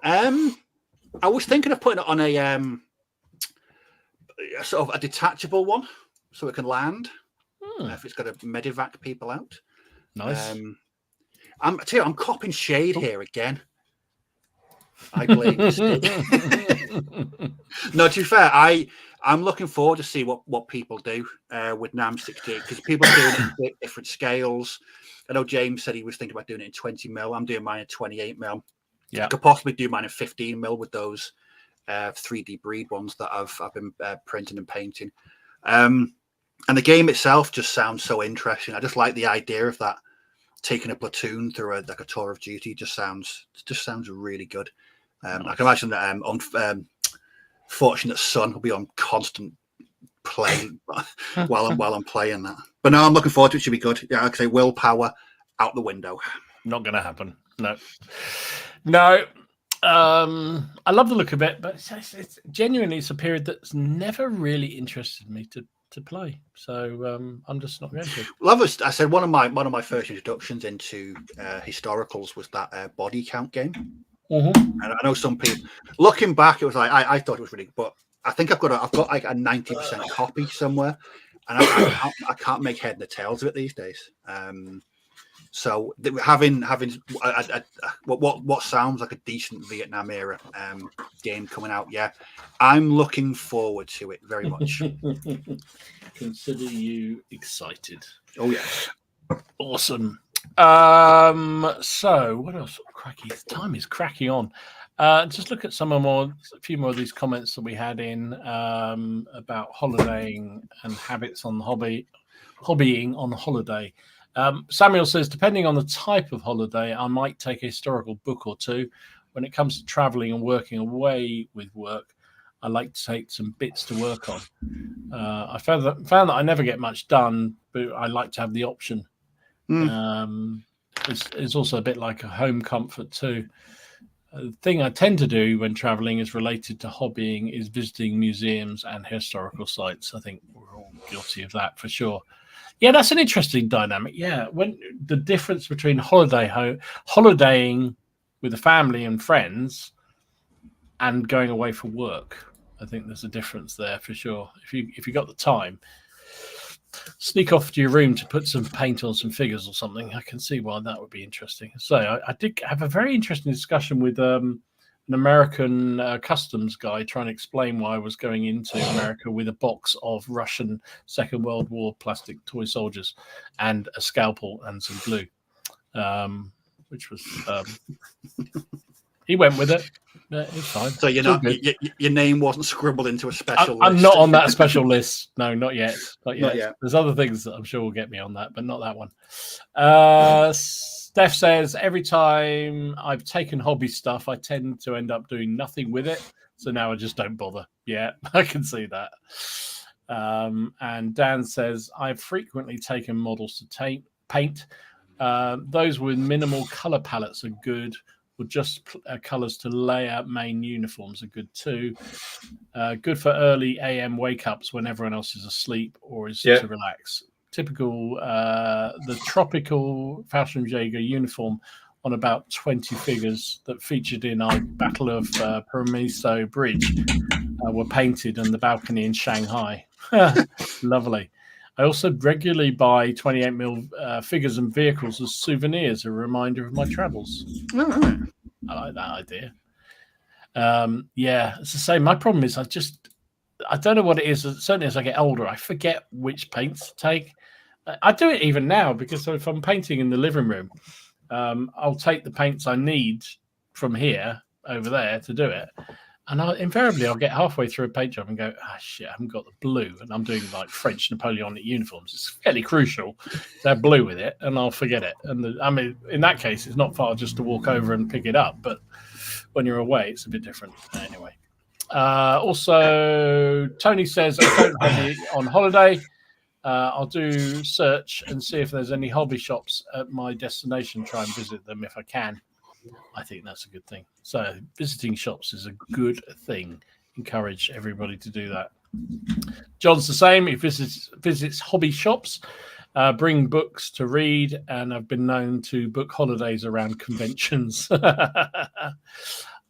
I was thinking of putting it on a sort of a detachable one, so it can land. If it's got to medivac people out. Nice. I'm copping shade here again. I blame Steve. No, to be fair, I'm looking forward to see what people do with NAM 16 because people are doing it in different scales. I know James said he was thinking about doing it in 20 mil. I'm doing mine in 28 mil. Yeah, I could possibly do mine in 15 mil with those 3D breed ones that I've been printing and painting. And the game itself just sounds so interesting. I just like the idea of that taking a platoon through a tour of duty. Just sounds really good. Nice. I can imagine that Fortunate Son will be on constant play while I'm playing that. But no, I'm looking forward to it. It should be good. Yeah, like I say, willpower out the window. Not going to happen. No. I love the look of it, but it's genuinely it's a period that's never really interested me to play. So I'm just not going to. Well, I said one of my first introductions into historicals was that body count game. Mm-hmm. And I know some people looking back, it was like I thought it was really good, but I think I've got like a 90% copy somewhere, and I can't make head and tails of it these days. So having what sounds like a decent Vietnam era game coming out, yeah, I'm looking forward to it very much. Consider you excited. Oh yeah, awesome. So what else? Cracky, time is cracking on. Just look at a few more of these comments that we had in about holidaying and habits on hobbying on holiday. Samuel says, depending on the type of holiday, I might take a historical book or two. When it comes to traveling and working away with work, I like to take some bits to work on. I found that I never get much done, but I like to have the option. It's also a bit like a home comfort too. The thing I tend to do when traveling is related to hobbying is visiting museums and historical sites. I think we're all guilty of that for sure. Yeah, that's an interesting dynamic. Yeah, when the difference between holidaying with the family and friends and going away for work, I think there's a difference there for sure. If you got the time, sneak off to your room to put some paint on some figures or something. I can see why that would be interesting. So I did have a very interesting discussion with an American customs guy trying to explain why I was going into America with a box of Russian Second World War plastic toy soldiers and a scalpel and some glue, which was he went with it. It's fine. So your name wasn't scribbled into a special list. I'm not on that special list. No, not yet. Not yet. There's other things that I'm sure will get me on that, but not that one. Steph says, every time I've taken hobby stuff, I tend to end up doing nothing with it. So now I just don't bother. Yeah, I can see that. And Dan says, I've frequently taken models to paint. Those with minimal color palettes are good. Or just colors to lay out main uniforms are good too. Good for early AM wake-ups when everyone else is asleep or is to relax. Typical, the tropical Fallschirmjäger uniform on about 20 figures that featured in our Battle of Paramiso Bridge were painted on the balcony in Shanghai. Lovely. I also regularly buy 28mm figures and vehicles as souvenirs, a reminder of my travels. Oh. I like that idea. Yeah, it's the same. My problem is I don't know what it is. Certainly as I get older, I forget which paints to take. I do it even now because if I'm painting in the living room, I'll take the paints I need from here over there to do it. And invariably, I'll get halfway through a paint job and go, shit, I haven't got the blue. And I'm doing like French Napoleonic uniforms. It's fairly crucial to have blue with it, and I'll forget it. And in that case, it's not far just to walk over and pick it up. But when you're away, it's a bit different. Anyway. Also, Tony says, I don't hobby on holiday. I'll do search and see if there's any hobby shops at my destination. Try and visit them if I can. I think that's a good thing. So visiting shops is a good thing. Encourage everybody to do that. John's the same. He visits hobby shops, bring books to read, and I've been known to book holidays around conventions.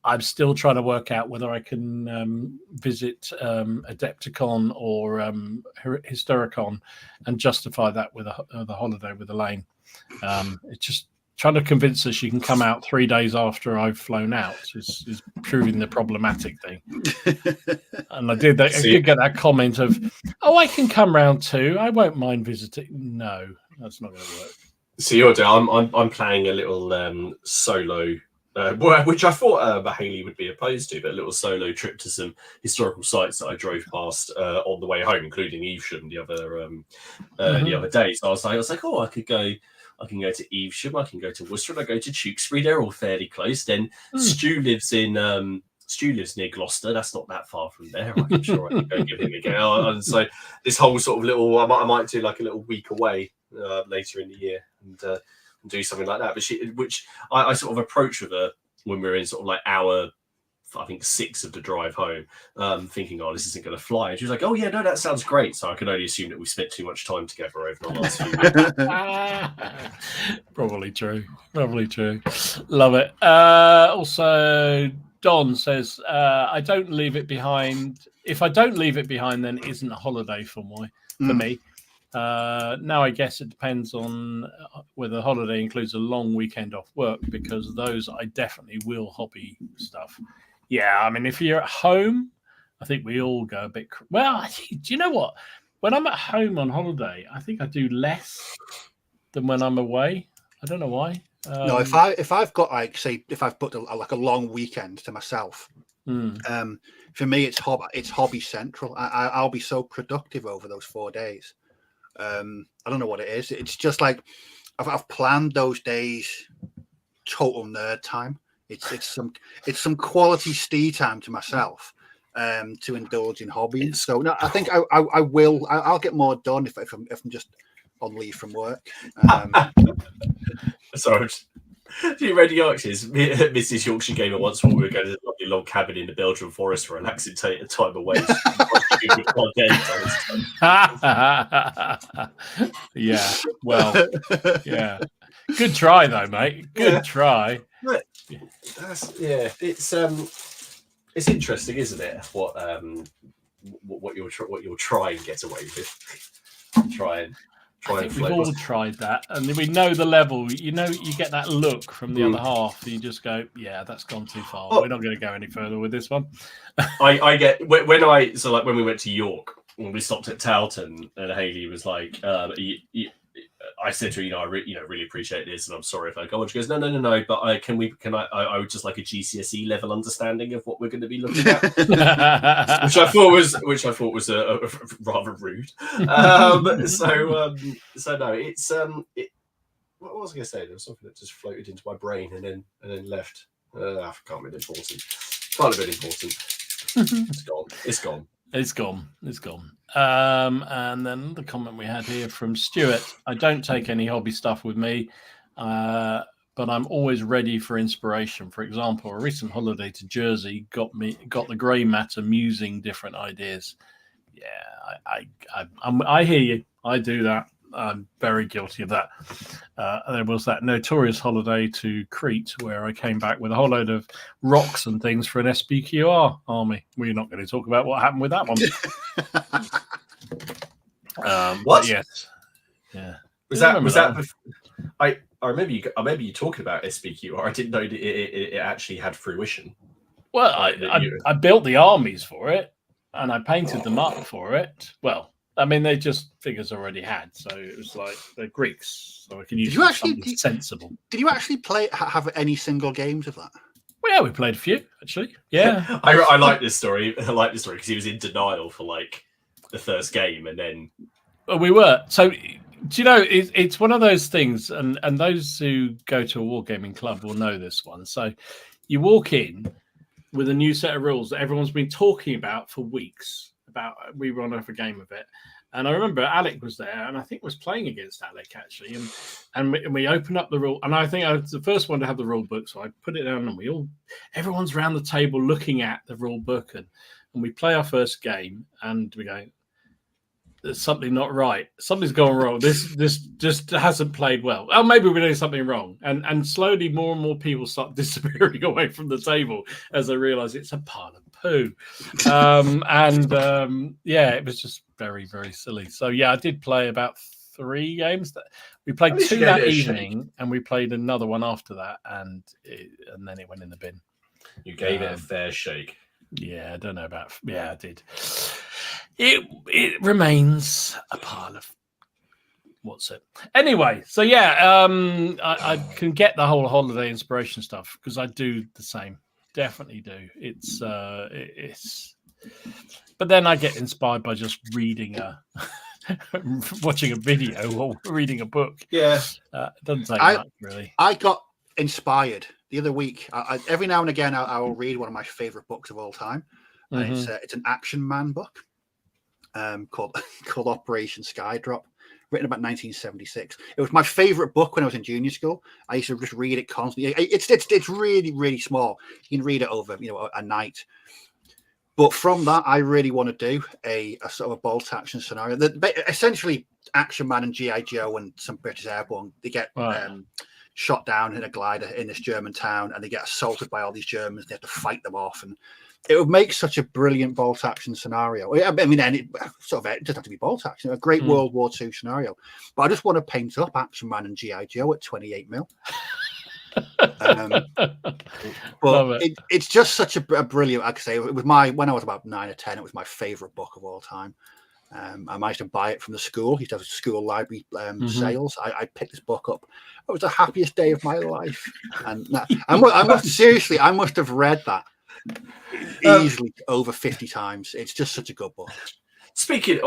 I'm still trying to work out whether I can visit Adepticon or Historicon and justify that with a holiday with Elaine. It's just trying to convince her she can come out 3 days after I've flown out is proving the problematic thing. And I did get that comment of, "Oh, I can come round too. I won't mind visiting." No, that's not going to work. So I'm planning a little solo, which I thought Haley would be opposed to, but a little solo trip to some historical sites that I drove past on the way home, including Evesham the other day. So I was like, oh, I can go to Evesham, I can go to Worcester, and I go to Tewkesbury. They're all fairly close. Then Stu lives near Gloucester. That's not that far from there. I'm sure I can go give him a go. And so this whole sort of little, I might do like a little week away later in the year and do something like that. But which I sort of approached with her when we were in sort of like hour, I think 6 of the drive home, thinking, oh, this isn't going to fly. And she was like, oh yeah, no, that sounds great. So I can only assume that we spent too much time together over the last few weeks. Probably true. Love it. Also, Don says, I don't leave it behind. If I don't leave it behind, then it isn't a holiday for me. Now, I guess it depends on whether the holiday includes a long weekend off work, because those I definitely will hobby stuff. Yeah, I mean, if you're at home, I think we all go a bit. Well, do you know what? When I'm at home on holiday, I think I do less than when I'm away. I don't know why. No, if I've got if I've booked a long weekend to myself, for me it's hobby central. I'll be so productive over those 4 days. I don't know what it is. It's just like I've planned those days total nerd time. It's some quality stee time to myself to indulge in hobbies. So no, I think I'll get more done if I'm just on leave from work. Sorry. The Red Yorkshire's Mrs. Yorkshire Gamer once thought we were going to a lovely log cabin in the Belgian forest for a relaxing time away. Yeah, well, yeah. Good try though, mate. Good try. It's interesting, isn't it? What you'll try and get away with. I think we've all tried that, and we know the level. You get that look from the other half, and you just go, "Yeah, that's gone too far. We're not going to go any further with this one." I get when we went to York, when we stopped at Towton, and Haley was like, I said to her, I really appreciate this, and I'm sorry if I go on. She goes, no, but I would just like a GCSE level understanding of what we're going to be looking at, which I thought was rather rude. So no, it's what was I going to say? There was something that just floated into my brain and then left. Can't have been important. It's gone. It's gone. And then the comment we had here from Stuart: I don't take any hobby stuff with me, but I'm always ready for inspiration. For example, a recent holiday to Jersey got the grey matter musing different ideas. Yeah, I hear you. I do that. I'm very guilty of that. There was that notorious holiday to Crete where I came back with a whole load of rocks and things for an SPQR army. We're not going to talk about what happened with that one. What? Yes. Yeah. I remember you talking about SPQR. I didn't know that it actually had fruition. Well, I built the armies for it and I painted them up for it. Well, I mean, they just figures already had, so it was like the Greeks. So I can use something sensible. Did you actually have any single games of that? Well, yeah, we played a few actually. Yeah, I like this story. I like this story because he was in denial for like the first game, and then we were. So, do you know? It's one of those things, and those who go to a wargaming club will know this one. So, you walk in with a new set of rules that everyone's been talking about for weeks. We run off a game of it, And I remember Alec was there, and I think was playing against Alec actually. And we opened up the rule, and I think I was the first one to have the rule book, so I put it down, and everyone's around the table looking at the rule book, and we play our first game, and we go, there's something not right. Something's gone wrong. This just hasn't played well. Oh, maybe we're doing something wrong. And slowly more and more people start disappearing away from the table as they realise it's a pile of poo. Yeah, it was just very, very silly. So yeah, I did play about 3 games. We played 2 that evening, and we played another one after that, and then it went in the bin. You gave it a fair shake. Yeah, I don't know about. Yeah, I did. It remains a pile of what's it? Anyway, so yeah, I can get the whole holiday inspiration stuff because I do the same. Definitely do. It's but then I get inspired by just reading watching a video or reading a book. Yeah, it doesn't take much really. I got inspired the other week. Every now and again, I will read one of my favorite books of all time. And it's an Action Man book. Called Operation Skydrop, written about 1976. It was my favorite book when I was in junior school. I used to just read it constantly. It's really, really small. You can read it over a night. But from that, I really want to do a sort of a bolt action scenario. Essentially, Action Man and G.I. Joe and some British airborne, they get shot down in a glider in this German town, and they get assaulted by all these Germans. They have to fight them off, and it would make such a brilliant bolt action scenario. I mean, it doesn't have to be bolt action, a great World War II scenario. But I just want to paint up Action Man and G.I. Joe at 28 mil. But it's just such a brilliant, like I say, it was when I was about 9 or 10, it was my favorite book of all time. I managed to buy it from the school. He used to have school library sales. I picked this book up. It was the happiest day of my life. And I must have read that easily over 50 times. It's just such a good book. Speaking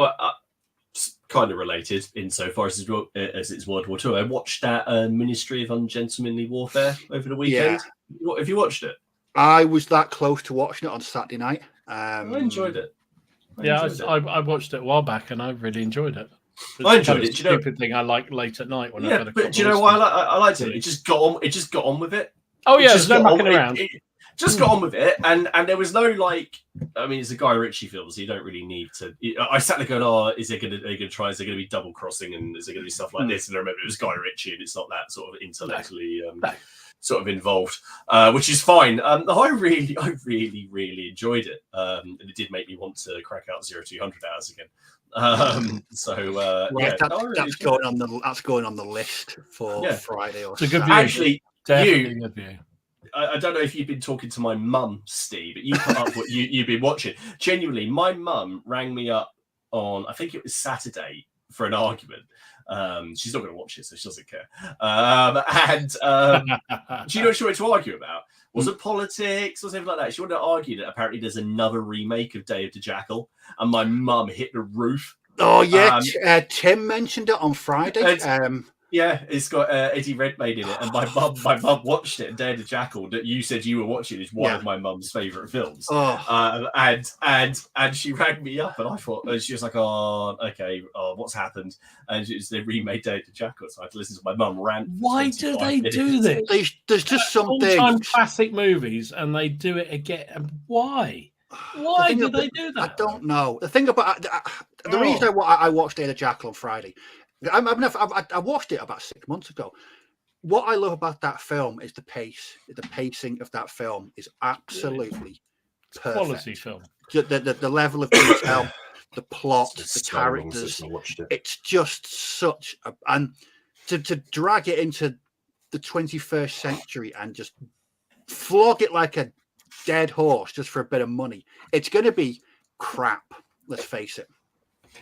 kind of related insofar as it's World War II, I watched that Ministry of Ungentlemanly Warfare over the weekend. Yeah. Have you watched it? I was that close to watching it on Saturday night. I enjoyed it. I watched it a while back, and I really enjoyed it. I enjoyed it. Stupid thing I like late at night when I've got a but do you know why I liked it? It just got on with it. Oh yeah, there's no mucking around. Just got on with it, and there was no I mean, it's a Guy Ritchie film, so you don't really need to. I sat there going, is there going to be double crossing, and is there going to be stuff like this? And I remember it was Guy Ritchie, and it's not that sort of intellectually sort of involved, which is fine. I really, really enjoyed it, and it did make me want to crack out 0-200 hours again. That's going on the list for Friday or it's a good view. Actually, definitely good view. I don't know if you've been talking to my mum, Steve, but you put up what you've been watching. Genuinely, my mum rang me up on, I think it was Saturday, for an argument. She's not going to watch it, so she doesn't care. Do you know what she wanted to argue about? Wasn't politics or something like that. She wanted to argue that apparently there's another remake of Day of the Jackal, and my mum hit the roof. Oh, yeah. Tim mentioned it on Friday. Yeah, it's got Eddie Redmayne in it, and my mum watched it. And Day of the Jackal, that you said you were watching, is one of my mum's favourite films. And she rang me up, and I thought, and she was like, "Oh, okay, what's happened?" And they remade Day of the Jackal, so I had to listen to my mum rant. Why do they do this? There's just some all-time classic movies, and they do it again. Why? Why do they do that? I don't know. The thing about the reason I watched Day of the Jackal on Friday. I watched it about 6 months ago. What I love about that film is the pace. The pacing of that film is absolutely perfect. Quality film. The level of detail, the plot, the characters. It's just such a... And to drag it into the 21st century and just flog it like a dead horse just for a bit of money, it's going to be crap, let's face it.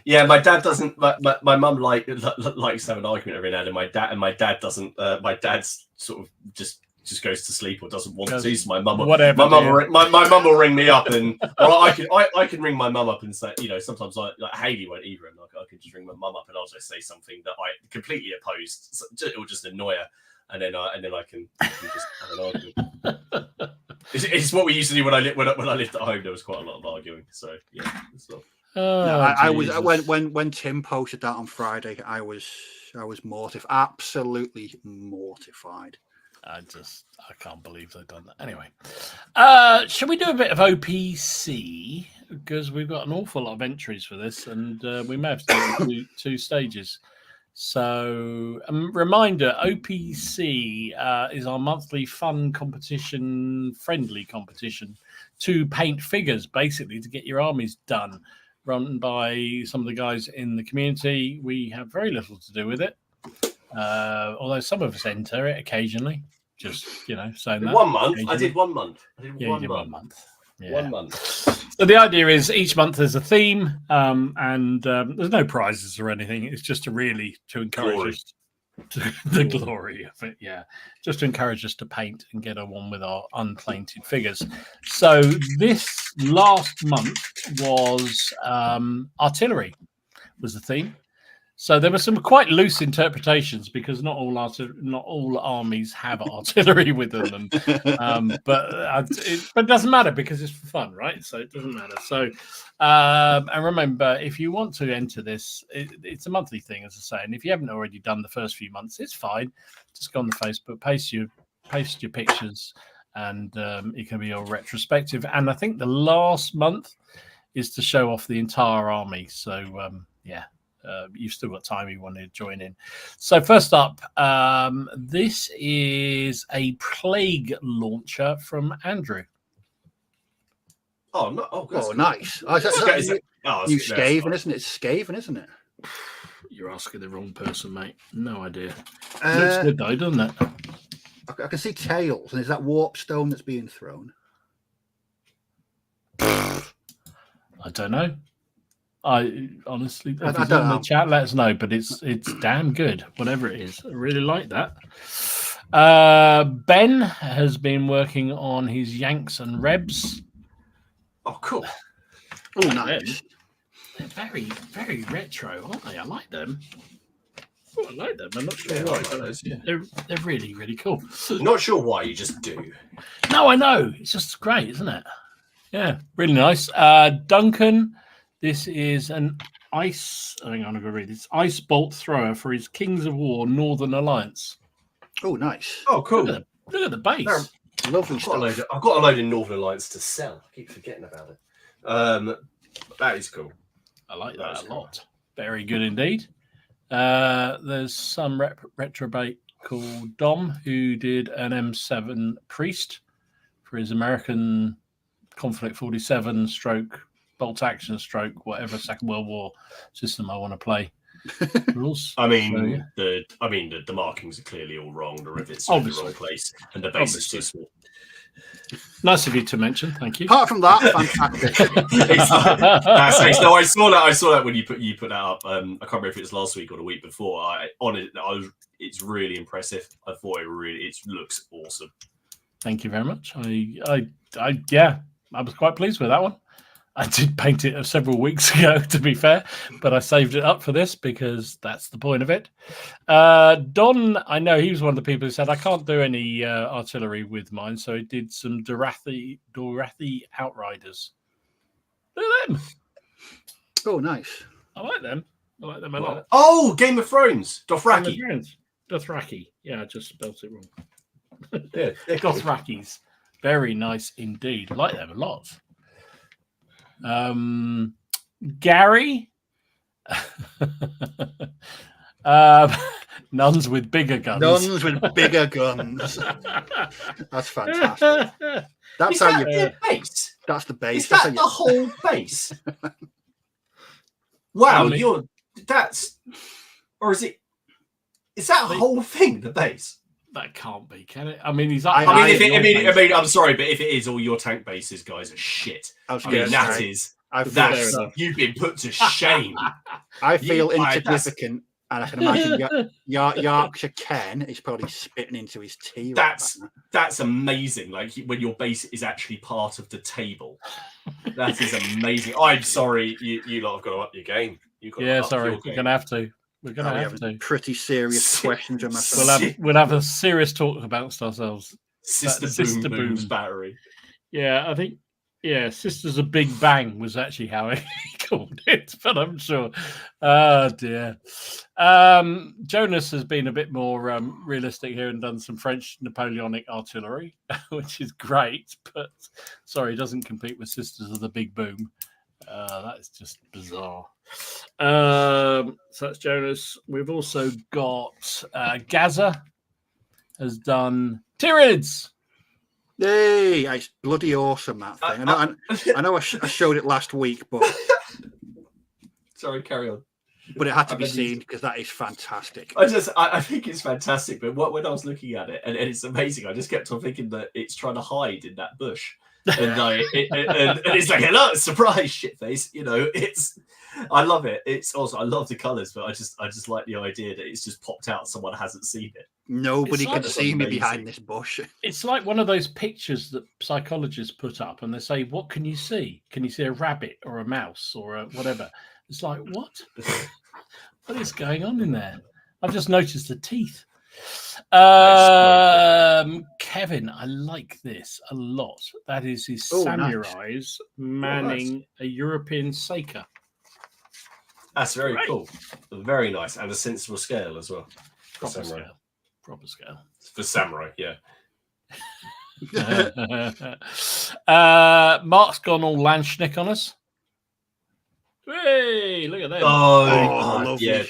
Yeah, my dad doesn't. My mum likes to have an argument every now and then. My dad doesn't. My dad's sort of just goes to sleep or doesn't want to. So my mum will ring me up, and I can ring my mum up and say, sometimes like Haley won't either, and I can just ring my mum up and I'll just say something that I completely opposed. So it will just annoy her, and then I can just have an argument. It's what we used to do when I lived at home. There was quite a lot of arguing. So yeah, it's not. I was when Tim posted that on Friday. I was mortified, absolutely mortified. I can't believe they've done that. Anyway, shall we do a bit of OPC, because we've got an awful lot of entries for this, and we may have to do two stages. So, reminder: OPC is our monthly fun competition, friendly competition to paint figures, basically to get your armies done. Run by some of the guys in the community. We have very little to do with it, although some of us enter it occasionally. Just saying that. 1 month. I did 1 month. You did 1 month. Yeah. 1 month. So the idea is each month there's a theme, and there's no prizes or anything. It's just to encourage us to the glory of it. Yeah, just to encourage us to paint and get on with our unpainted figures. So this last month was artillery was the theme. So there were some quite loose interpretations, because not all armies have artillery with them, but it doesn't matter, because it's for fun, right? So it doesn't matter. So and remember, if you want to enter this, it's a monthly thing, as I say, and if you haven't already done the first few months, it's fine. Just go on the Facebook, paste your pictures, and it can be your retrospective. And I think the last month is to show off the entire army. So yeah. You've still got time if you want to join in. So first up, this is a plague launcher from Andrew. Oh, no. Oh, nice. Skaven, isn't it? It's Skaven, isn't it? You're asking the wrong person, mate. No idea. Looks good though, doesn't it? I can see tails, and is that warp stone that's being thrown? I don't know. I honestly, if I it's don't in the know. chat, let us know. But it's damn good, whatever it is. I really like that. Ben has been working on his Yanks and Rebs. Oh, cool. Oh, nice. They're very, very retro, aren't they? I like them. Oh, I like them. I'm not sure why. They're really, really cool. Not sure why, you just do. No, I know. It's just great, isn't it? Yeah, really nice. Duncan. This is an ice. Hang on, I'm going to read this. Ice bolt thrower for his Kings of War Northern Alliance. Oh, nice. Oh, cool. Look at the base. Lovely stuff. I've got a load of Northern Alliance to sell. I keep forgetting about it. That is cool. I like that a lot. Very good indeed. There's some retrobate called Dom who did an M7 Priest for his American Conflict 47 stroke bolt action stroke whatever Second World War system I want to play. Rules. I mean, the markings are clearly all wrong. The rivets are in the wrong place, and the base is too small. Nice of you to mention. Thank you. Apart from that, fantastic. No, I saw that when you put that up. I can't remember if it was last week or the week before. It's really impressive. I thought it looks awesome. Thank you very much. I was quite pleased with that one. I did paint it several weeks ago, to be fair, but I saved it up for this because that's the point of it. Don, I know he was one of the people who said, I can't do any artillery with mine, so he did some Dorathi Outriders. Look at them. Oh, nice. I like them. I like them a lot. Oh, Game of Thrones. Dothraki. Dothraki. Yeah, I just spelled it wrong. Yeah, Dothrakis. Very nice indeed. I like them a lot. Gary, nuns with bigger guns. Nuns with bigger guns. That's fantastic. That's how the base. That's the base. Is that the whole base? Wow, is that a whole thing? The base. That can't be, can it? I mean, I'm sorry, but if it is, all your tank bases, guys, are shit. You've been put to shame. I feel insignificant, and I can imagine Yorkshire Ken is probably spitting into his tea. That's amazing. Like when your base is actually part of the table. That is amazing. I'm sorry, you lot have got to up your game. Sorry, we're gonna have to. We're going to have to. Pretty serious questions on myself. We'll have a serious talk about ourselves. Sister Boom's battery. Yeah, I think Yeah, Sisters of Big Bang was actually how he called it, but I'm sure. Oh dear. Jonas has been a bit more realistic here and done some French Napoleonic artillery, which is great, but sorry, doesn't compete with Sisters of the Big Boom. That is just bizarre. So that's Jonas. We've also got Gaza has done Tyranids. Hey, it's bloody awesome, that thing. I know I showed it last week, but sorry, carry on. But it had to be seen because that is fantastic. I think it's fantastic, but when I was looking at it, and it's amazing, I just kept on thinking that it's trying to hide in that bush. And it's like, hello, surprise, shitface. You know, I love it. It's also, I love the colours, but I just like the idea that it's just popped out. Someone hasn't seen it. Nobody can see me behind this bush. It's like one of those pictures that psychologists put up, and they say, "What can you see? Can you see a rabbit or a mouse or a whatever?" It's like, what? What is going on in there? I've just noticed the teeth. Kevin, I like this a lot. That is his samurais manning a European Seika. That's very cool. Very nice. And a sensible scale as well. Proper scale. For samurai, yeah. Mark's gone all Landschnick on us. Hey, look at that. Yeah.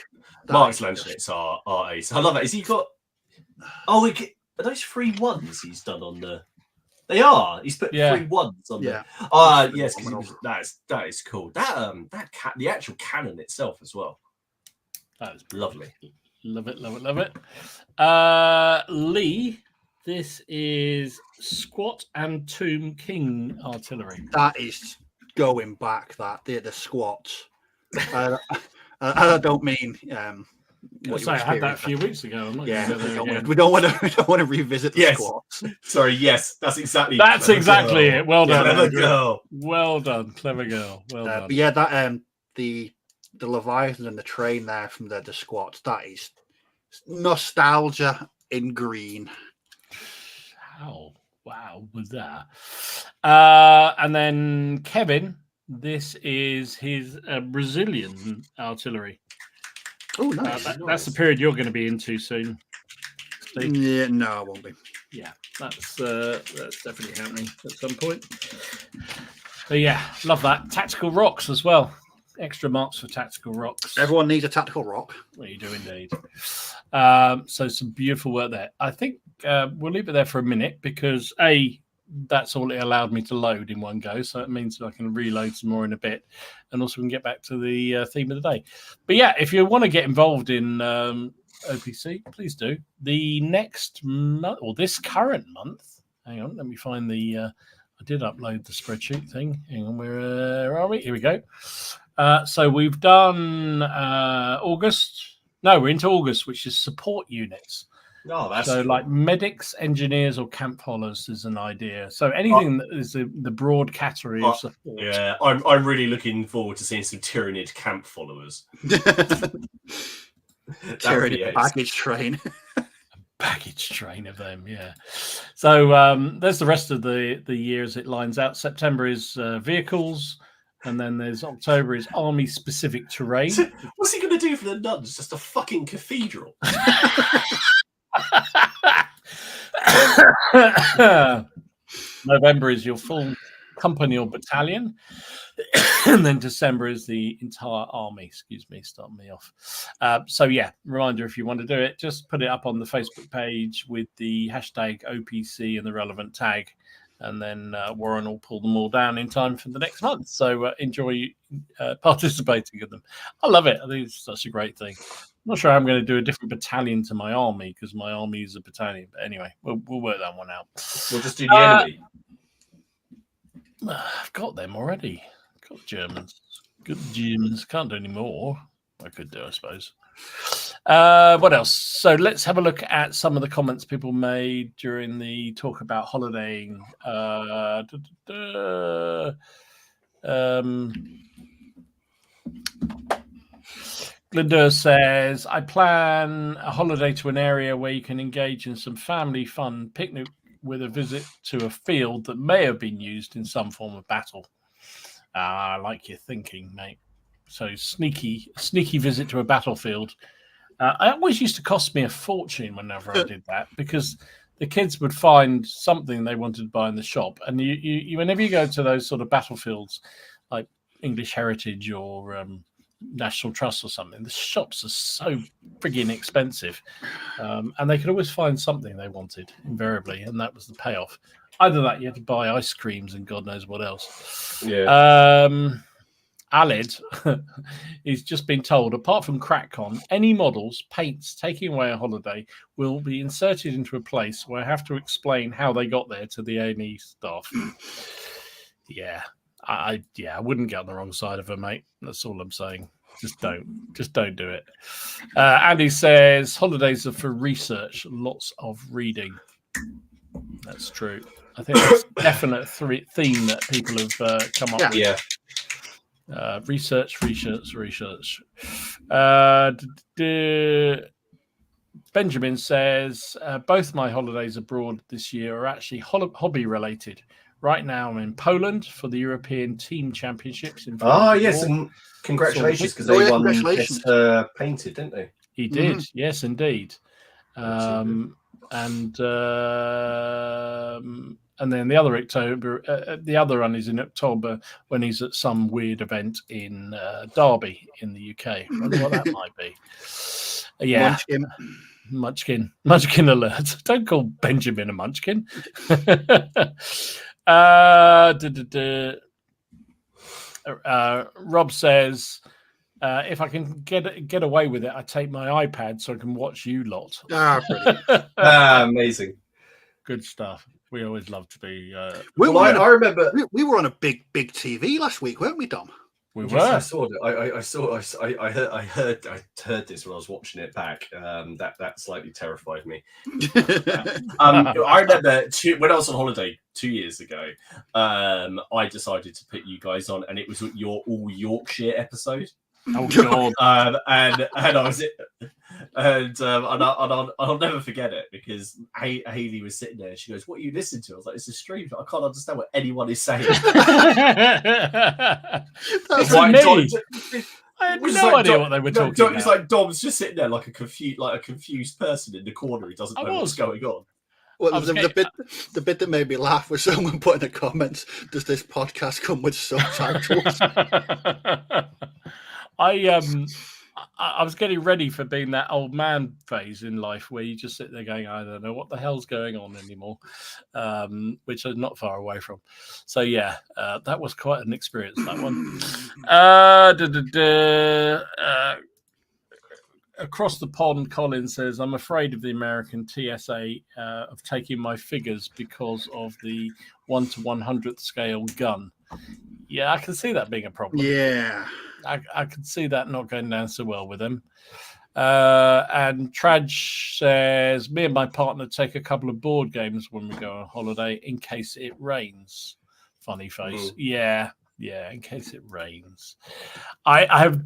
Mark's Landschnicks are ace. I love it. Has he got... are those 3 1s he's done on the... They are. He's put 3 1s on there. Yes, that is cool. The actual cannon itself as well. That is lovely. Love it. Lee, this is Squat and Tomb King artillery. That is going back. The squats. I don't mean. I had that a few weeks ago. I'm not we don't want to revisit the squats. Sorry. Yes, that's exactly. That's exactly it. Well done, clever girl. Well done, clever girl. Well done. But yeah, that the Leviathan and the train there from the squats. That is nostalgia in green. How wow was that? And then Kevin, this is his Brazilian artillery. Oh, nice. That's the period you're going to be into soon, Steve. Yeah, no, I won't be. Yeah, that's definitely happening at some point. But yeah, love that. Tactical rocks as well. Extra marks for tactical rocks. Everyone needs a tactical rock. Well, you do indeed. So some beautiful work there. I think we'll leave it there for a minute because that's all it allowed me to load in one go. So it means that I can reload some more in a bit, and also we can get back to the theme of the day. But yeah, if you want to get involved in OPC, please do. The next month, or this current month, hang on, let me find the. I did upload the spreadsheet thing. Hang on, where are we? Here we go. So we've done August. No, we're into August, which is support units. Oh, that's so cool. Like medics, engineers, or camp followers is an idea. So anything that is the broad category of support. Yeah, I'm really looking forward to seeing some Tyranid camp followers. Tyranid baggage train. Baggage train of them, yeah. So there's the rest of the year as it lines out. September is vehicles, and then there's October is army specific terrain. What's he going to do for the nuns? Just a fucking cathedral. November is your full company or battalion, and then December is the entire army. Excuse me, starting me off. So yeah, reminder, if you want to do it, just put it up on the Facebook page with the hashtag OPC and the relevant tag, and then Warren will pull them all down in time for the next month. So enjoy participating in them. I love it. I think it's such a great thing. I'm not sure I'm going to do a different battalion to my army because my army is a battalion. But anyway, we'll work that one out. We'll just do the enemy. I've got them already. Got Germans. Good Germans. Can't do any more. I could do, I suppose. What else? So let's have a look at some of the comments people made during the talk about holidaying. Glinda says, I plan a holiday to an area where you can engage in some family fun, picnic with a visit to a field that may have been used in some form of battle. I like your thinking, mate. So sneaky visit to a battlefield. It always used to cost me a fortune whenever I did that, because the kids would find something they wanted to buy in the shop. And you whenever you go to those sort of battlefields, like English Heritage or National Trust or something, the shops are so frigging expensive. And they could always find something they wanted, invariably. And that was the payoff. Either that, you had to buy ice creams and God knows what else. Yeah. Alid, he's just been told, apart from CrackCon, any models, paints taking away a holiday will be inserted into a place where I have to explain how they got there to the A&E staff. Yeah, I wouldn't get on the wrong side of her, mate. That's all I'm saying. Just don't do it. Andy says holidays are for research, lots of reading. That's true. I think that's a definite theme that people have come up with. Yeah. Research. Benjamin says both my holidays abroad this year are actually hobby related. Right now, I'm in Poland for the European Team Championships. Yes, and congratulations, because they won Best Painted, didn't they? He did, yes, indeed. And then the other other one is in October when he's at some weird event in Derby in the UK. I wonder what that might be. Yeah. Munchkin alert. Don't call Benjamin a munchkin. Rob says, if I can get away with it, I take my iPad so I can watch you lot. Amazing. Good stuff. We always love to be. I remember we were on a big TV last week, weren't we, Dom? We were. I saw it. I heard this when I was watching it back. That slightly terrified me. I remember when I was on holiday 2 years ago. I decided to put you guys on, and it was your all Yorkshire episode. Oh God! And I was and I'll never forget it, because Hayley was sitting there. She goes, "What are you listening to?" I was like, "It's a stream. I can't understand what anyone is saying." That's like me. I had no idea what they were talking about. It's like Dom's just sitting there like a confused person in the corner. He doesn't know what's going on. Well, the bit that made me laugh was someone put in the comments, "Does this podcast come with subtitles?" I was getting ready for being that old man phase in life where you just sit there going, I don't know what the hell's going on anymore, which I'm not far away from. So yeah, that was quite an experience, that one. Across the pond, Colin says, I'm afraid of the American TSA of taking my figures because of the 1 to 100th scale gun. Yeah, I can see that being a problem. Yeah. I can see that not going down so well with them. And Traj says, me and my partner take a couple of board games when we go on holiday in case it rains. Funny face. Yeah, in case it rains. Elaine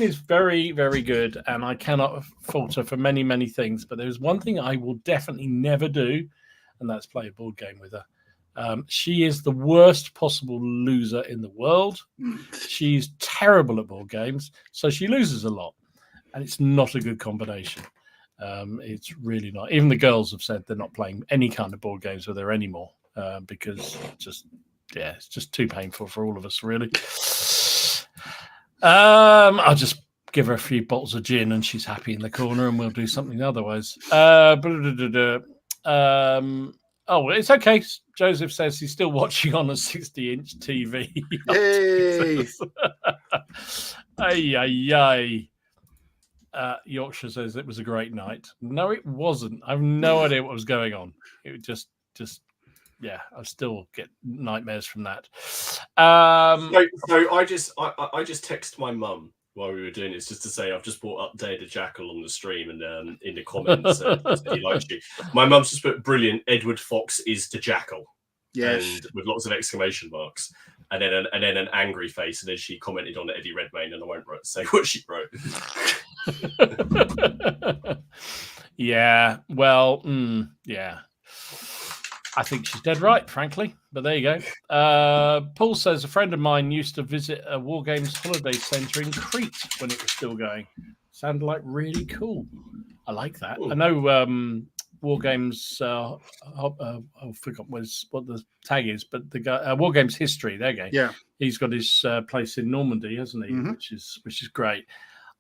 is very, very good, and I cannot fault her for many, many things. But there's one thing I will definitely never do, and that's play a board game with her. She is the worst possible loser in the world. She's terrible at board games, so she loses a lot, and it's not a good combination. It's really not. Even the girls have said they're not playing any kind of board games with her anymore because it's just too painful for all of us, really. I'll just give her a few bottles of gin and she's happy in the corner, and we'll do something otherwise. Oh, it's okay. Joseph says he's still watching on a 60-inch TV. Yay. Yorkshire says it was a great night. No, it wasn't. I have no idea what was going on. It just I still get nightmares from that. So I just texted my mum while we were doing this just to say I've just brought up Day the Jackal on the stream, and in the comments he likes you. My mum's just put brilliant. Edward Fox is the Jackal, yes, and with lots of exclamation marks, and then an angry face, and then she commented on Eddie Redmayne, and I won't say what she wrote. Yeah, well, yeah. I think she's dead right, frankly. But there you go. Paul says a friend of mine used to visit a War Games holiday centre in Crete when it was still going. Sounded like really cool. I like that. Ooh. I know War Games. I forgot what the tag is, but the guy War Games History. There you go. Yeah, he's got his place in Normandy, hasn't he? Mhm. Which is great.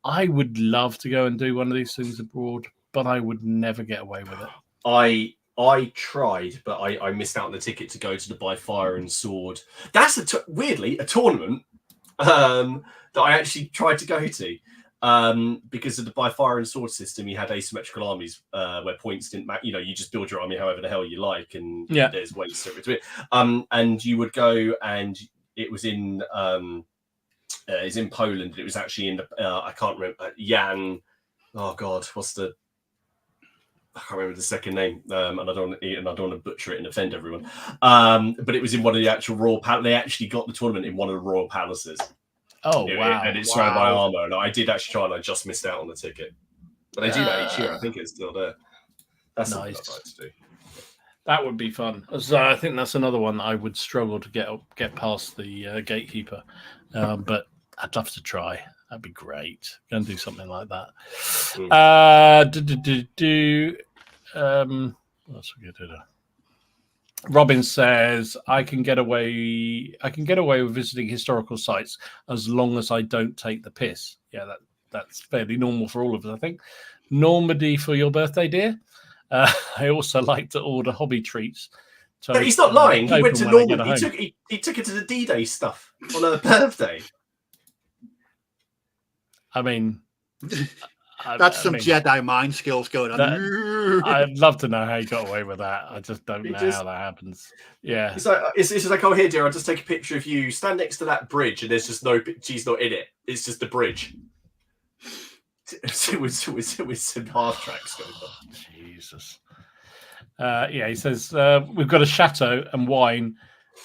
I would love to go and do one of these things abroad, but I would never get away with it. I tried, but I missed out on the ticket to go to the By Fire and Sword. That's weirdly a tournament that I actually tried to go to. Because of the By Fire and Sword system, you had asymmetrical armies where points didn't matter. You just build your army however the hell you like, and there's ways to do it. And you would go, and it was in Poland. It was actually in the I can't remember Jan. Oh God, I can't remember the second name, and I don't want to butcher it and offend everyone. But it was in one of the actual royal palaces. They actually got the tournament in one of the royal palaces. Oh, wow. And it's surrounded by armor. And I did actually try, and I just missed out on the ticket. But they do that each year. I think it's still there. That's nice. Something I'd like to do. That would be fun. So I think that's another one that I would struggle to get past the gatekeeper. But I'd love to try. That'd be great. Go and do something like that. What else we do? Robin says, I can get away with visiting historical sites as long as I don't take the piss. Yeah, that's fairly normal for all of us, I think. Normandy for your birthday, dear. I also like to order hobby treats. So he's not lying. He went to Normandy. He took it to the D-Day stuff on her birthday. I mean, that's some Jedi mind skills going on. I'd love to know how he got away with that. I just don't know how that happens. Yeah, it's just like, oh, here, dear, I'll just take a picture of you. Stand next to that bridge, and there's just she's not in it. It's just the bridge. with some half tracks going on. Jesus. He says we've got a chateau and wine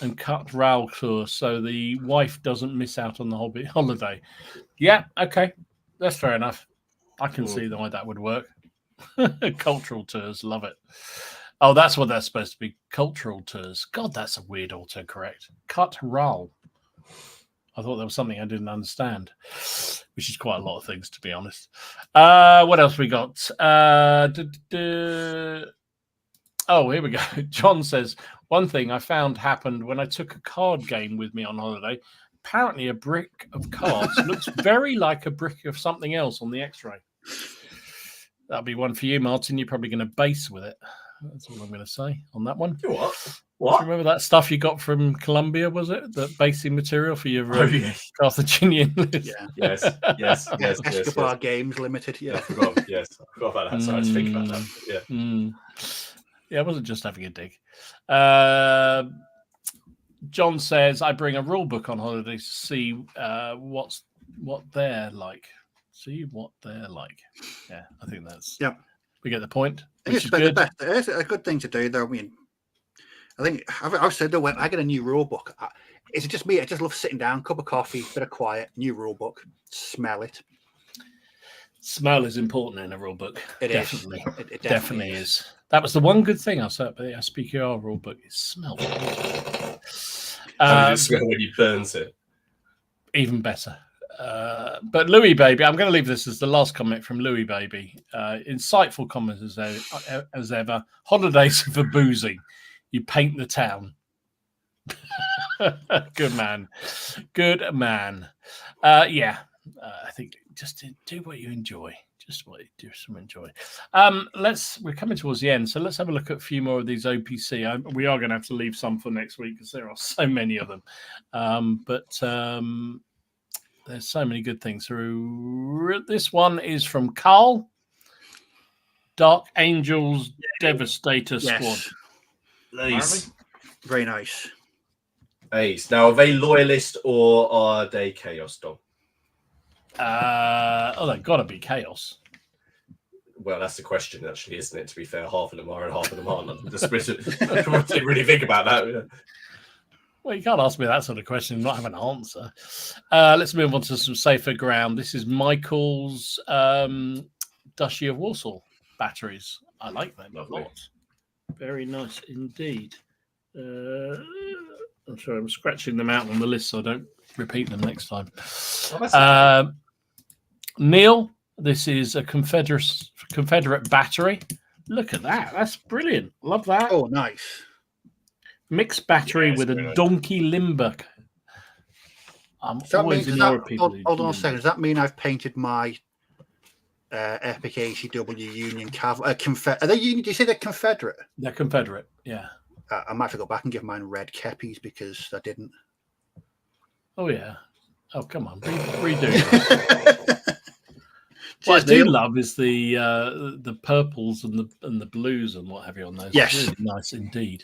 and cut rail tour, so the wife doesn't miss out on the holiday. Yeah, okay, that's fair enough. I can see why that would work. Cultural tours, love it. Oh, that's what that's supposed to be. Cultural tours. God, that's a weird autocorrect. Cut rail. I thought there was something I didn't understand, which is quite a lot of things, to be honest. What else we got? Oh, here we go. John says, one thing I found happened when I took a card game with me on holiday. Apparently a brick of cards looks very like a brick of something else on the x-ray. That'll be one for you, Martin. You're probably going to base with it. That's all I'm going to say on that one. What? Do you remember that stuff you got from Colombia, was it? The basing material for your Carthaginian list? Yeah. Yes. Escobar Games Limited. Yeah. I forgot about that. So I had to think about that. Yeah. Yeah, I wasn't just having a dig. John says, I bring a rule book on holidays to see what they're like. See what they're like. Yeah, I think that's... Yeah. We get the point. It's a good thing to do, though. I mean, I think I've said that when I get a new rule book, it's just me. I just love sitting down, cup of coffee, bit of quiet, new rule book, smell it. Smell is important in a rule book. It definitely is. That was the one good thing I said about the SPQR rule book. It smelled. How does it smell when you burns it? Even better. But Louis Baby, I'm going to leave this as the last comment from Louis Baby. Insightful comments as ever. Holidays for boozing. You paint the town. Good man. I think just do what you enjoy. We're coming towards the end, so let's have a look at a few more of these OPC. We are going to have to leave some for next week because there are so many of them. But there's so many good things. This one is from Carl. Dark Angels Devastator Squad. Nice. Very nice. Ace. Now, are they loyalist or are they chaos, Dom? They've got to be chaos. Well, that's the question, actually, isn't it? To be fair, half of them are and half of them aren't. I didn't really think about that. Yeah. Well, you can't ask me that sort of question and not have an answer. Let's move on to some safer ground. This is Michael's Duchy of Warsaw batteries. I like them a lot. Very nice indeed. I'm sorry, I'm scratching them out on the list so I don't repeat them next time. Neil, this is a Confederate battery. Look at that. That's brilliant. Love that. Oh, nice. Mixed battery with a donkey limber. I'm always in awe of people. Hold on a second. Does that mean I've painted my Epic ACW Union Cavalry? Are they Union? Do you say they're Confederate? They're Confederate, yeah. I might have to go back and give mine red keppies because I didn't. Oh, yeah. Oh, come on. Redo it. What I do love is the purples and the blues and what have you on those. Yes. Really nice indeed.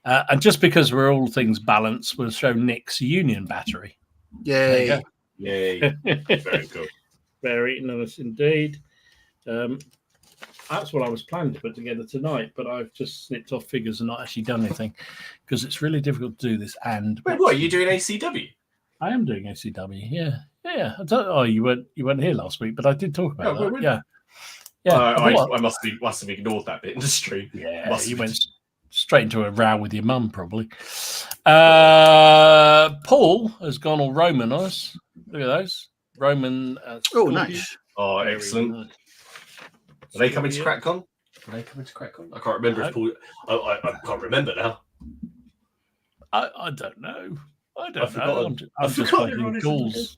And just because we're all things balanced, we'll show Nick's Union battery. Yay. Yay. Very good. Very nice indeed. That's what I was planning to put together tonight, but I've just snipped off figures and not actually done anything because it's really difficult to do this. And wait, what are you doing? ACW? I am doing ACW. Yeah. I don't. You weren't here last week, but I did talk about that. Yeah. I must have ignored that bit in the stream. Yeah, you went straight into a row with your mum, probably. Paul has gone all Roman on us. Look at those Roman. Nice. Oh, excellent. Nice. Are they coming to CrackCon? I can't remember if Paul. I can't remember now. I don't know. I don't know. I'm just making calls.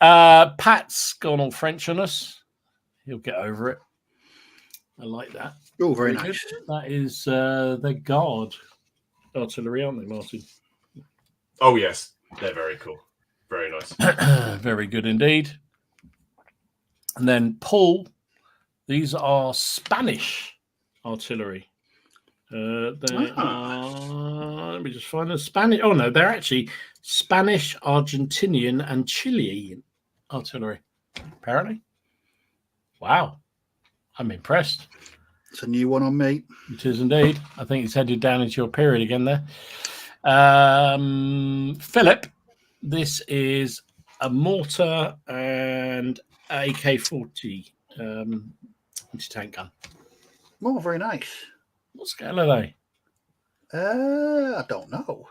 Pat's gone all French on us. He'll get over it. I like that. Oh, very nice. Good. That is the Guard artillery, aren't they, Martin? Oh, yes. They're very cool. Very nice. Very good indeed. And then Paul, these are Spanish artillery. Let me just find the Spanish. Oh, no, they're actually Spanish, Argentinian, and Chilean artillery, apparently. Wow. I'm impressed. It's a new one on me. It is indeed. I think it's headed down into your period again there. Philip, this is a mortar and AK-40 anti-tank gun. Oh, very nice. What scale are they? I don't know.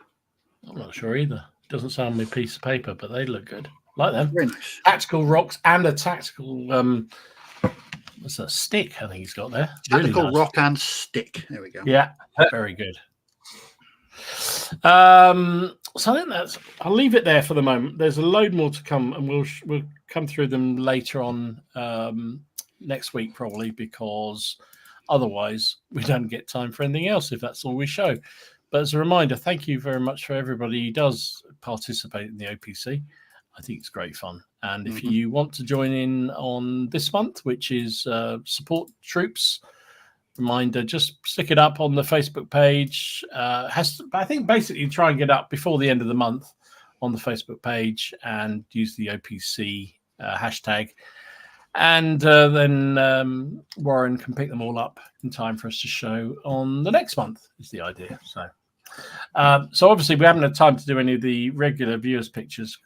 I'm not sure either. Doesn't sound on my piece of paper, but they look good. Like them. Very nice. Tactical rocks and a tactical what's that stick? I think he's got there. Tactical really nice. Rock and stick. There we go. Yeah, very good. So I think I'll leave it there for the moment. There's a load more to come, and we'll come through them later on next week probably, because otherwise we don't get time for anything else if that's all we show. But as a reminder, thank you very much for everybody who does participate in the OPC. I think it's great fun. And if you want to join in on this month, which is support troops, reminder, just stick it up on the Facebook page. I think basically try and get up before the end of the month on the Facebook page and use the OPC hashtag. And then Warren can pick them all up in time for us to show on the next month is the idea. So obviously we haven't had time to do any of the regular viewers pictures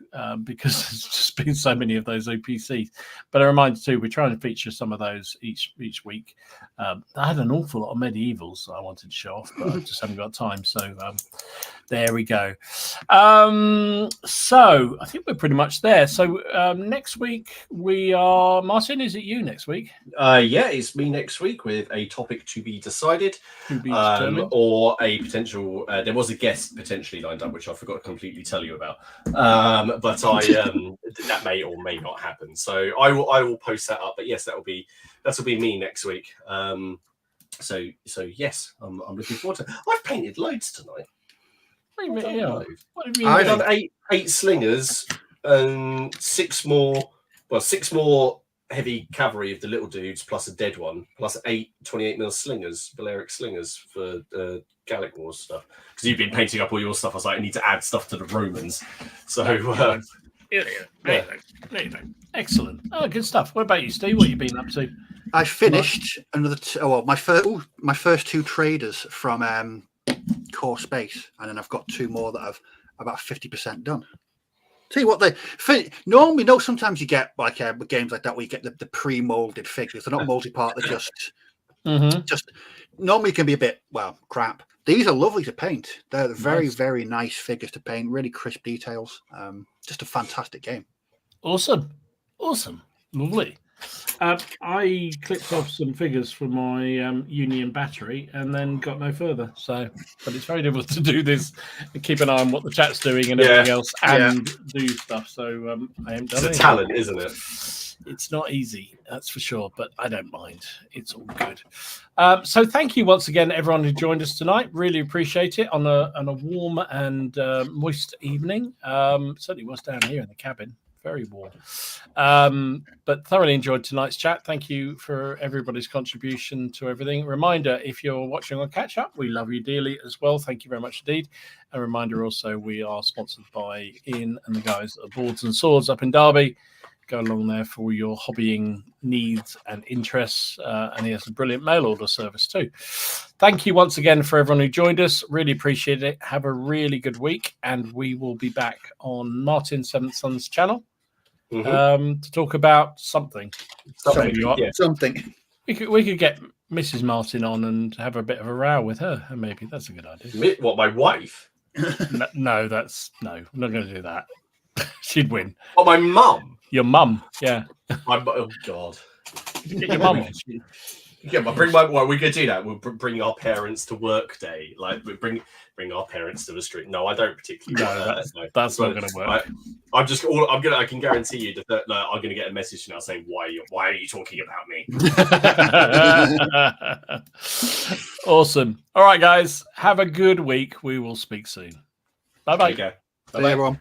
because there's just been so many of those OPCs. But a reminder too, we're trying to feature some of those each week. I had an awful lot of medievals that I wanted to show off, but I just haven't got time. So there we go. So I think we're pretty much there. So next week we are, Martin, is it you next week? Yeah, it's me next week with a topic to be decided, or a potential. There was a guest potentially lined up, which I forgot to completely tell you about. But that may or may not happen. So I will post that up. But yes, that'll be me next week. So yes, I'm looking forward to it. I've painted loads tonight. What do you mean? I've done eight slingers and six more heavy cavalry of the little dudes, plus a dead one, plus 8 28mm slingers, Valeric slingers for Gallic Wars stuff. Because you've been painting up all your stuff, I was like, I need to add stuff to the Romans. So There you go. Excellent. Oh, good stuff. What about you, Steve? What have you been up to? I finished another. My first two traders from Core Space, and then I've got two more that I've about 50% done. See what normally, sometimes you get like with games like that where you get the pre-molded figures. They're not multi-part; they're just Just normally can be a bit crap. These are lovely to paint. They're very, very nice figures to paint. Really crisp details. Just a fantastic game. Awesome. Lovely. I clipped off some figures from my Union battery and then got no further. So, but it's very difficult to do this and keep an eye on what the chat's doing and everything else and do stuff. So I am done. It's a talent, isn't it? It's not easy, that's for sure, but I don't mind. It's all good. So thank you once again, everyone who joined us tonight. Really appreciate it on a warm and moist evening. Certainly was down here in the cabin. Very warm. But thoroughly enjoyed tonight's chat. Thank you for everybody's contribution to everything. Reminder, if you're watching on Catch Up, we love you dearly as well. Thank you very much indeed. A reminder also, we are sponsored by Ian and the guys at Boards and Swords up in Derby. Go along there for your hobbying needs and interests. And he has a brilliant mail order service too. Thank you once again for everyone who joined us. Really appreciate it. Have a really good week. And we will be back on Martin Seventh Son's channel to talk about something. Something. We could get Mrs. Martin on and have a bit of a row with her. And maybe that's a good idea. What, my wife? No, I'm not going to do that. She'd win. Oh, my mum? Your mum, yeah. Oh, God. Get your mum on. Yeah, but we could do that. We'll bring our parents to work day. Like, we bring our parents to the street. No, I don't particularly. That's not going to work. I can guarantee you that I'm going to get a message now saying, why are you talking about me? Awesome. All right, guys. Have a good week. We will speak soon. Bye-bye. Okay. Bye, everyone.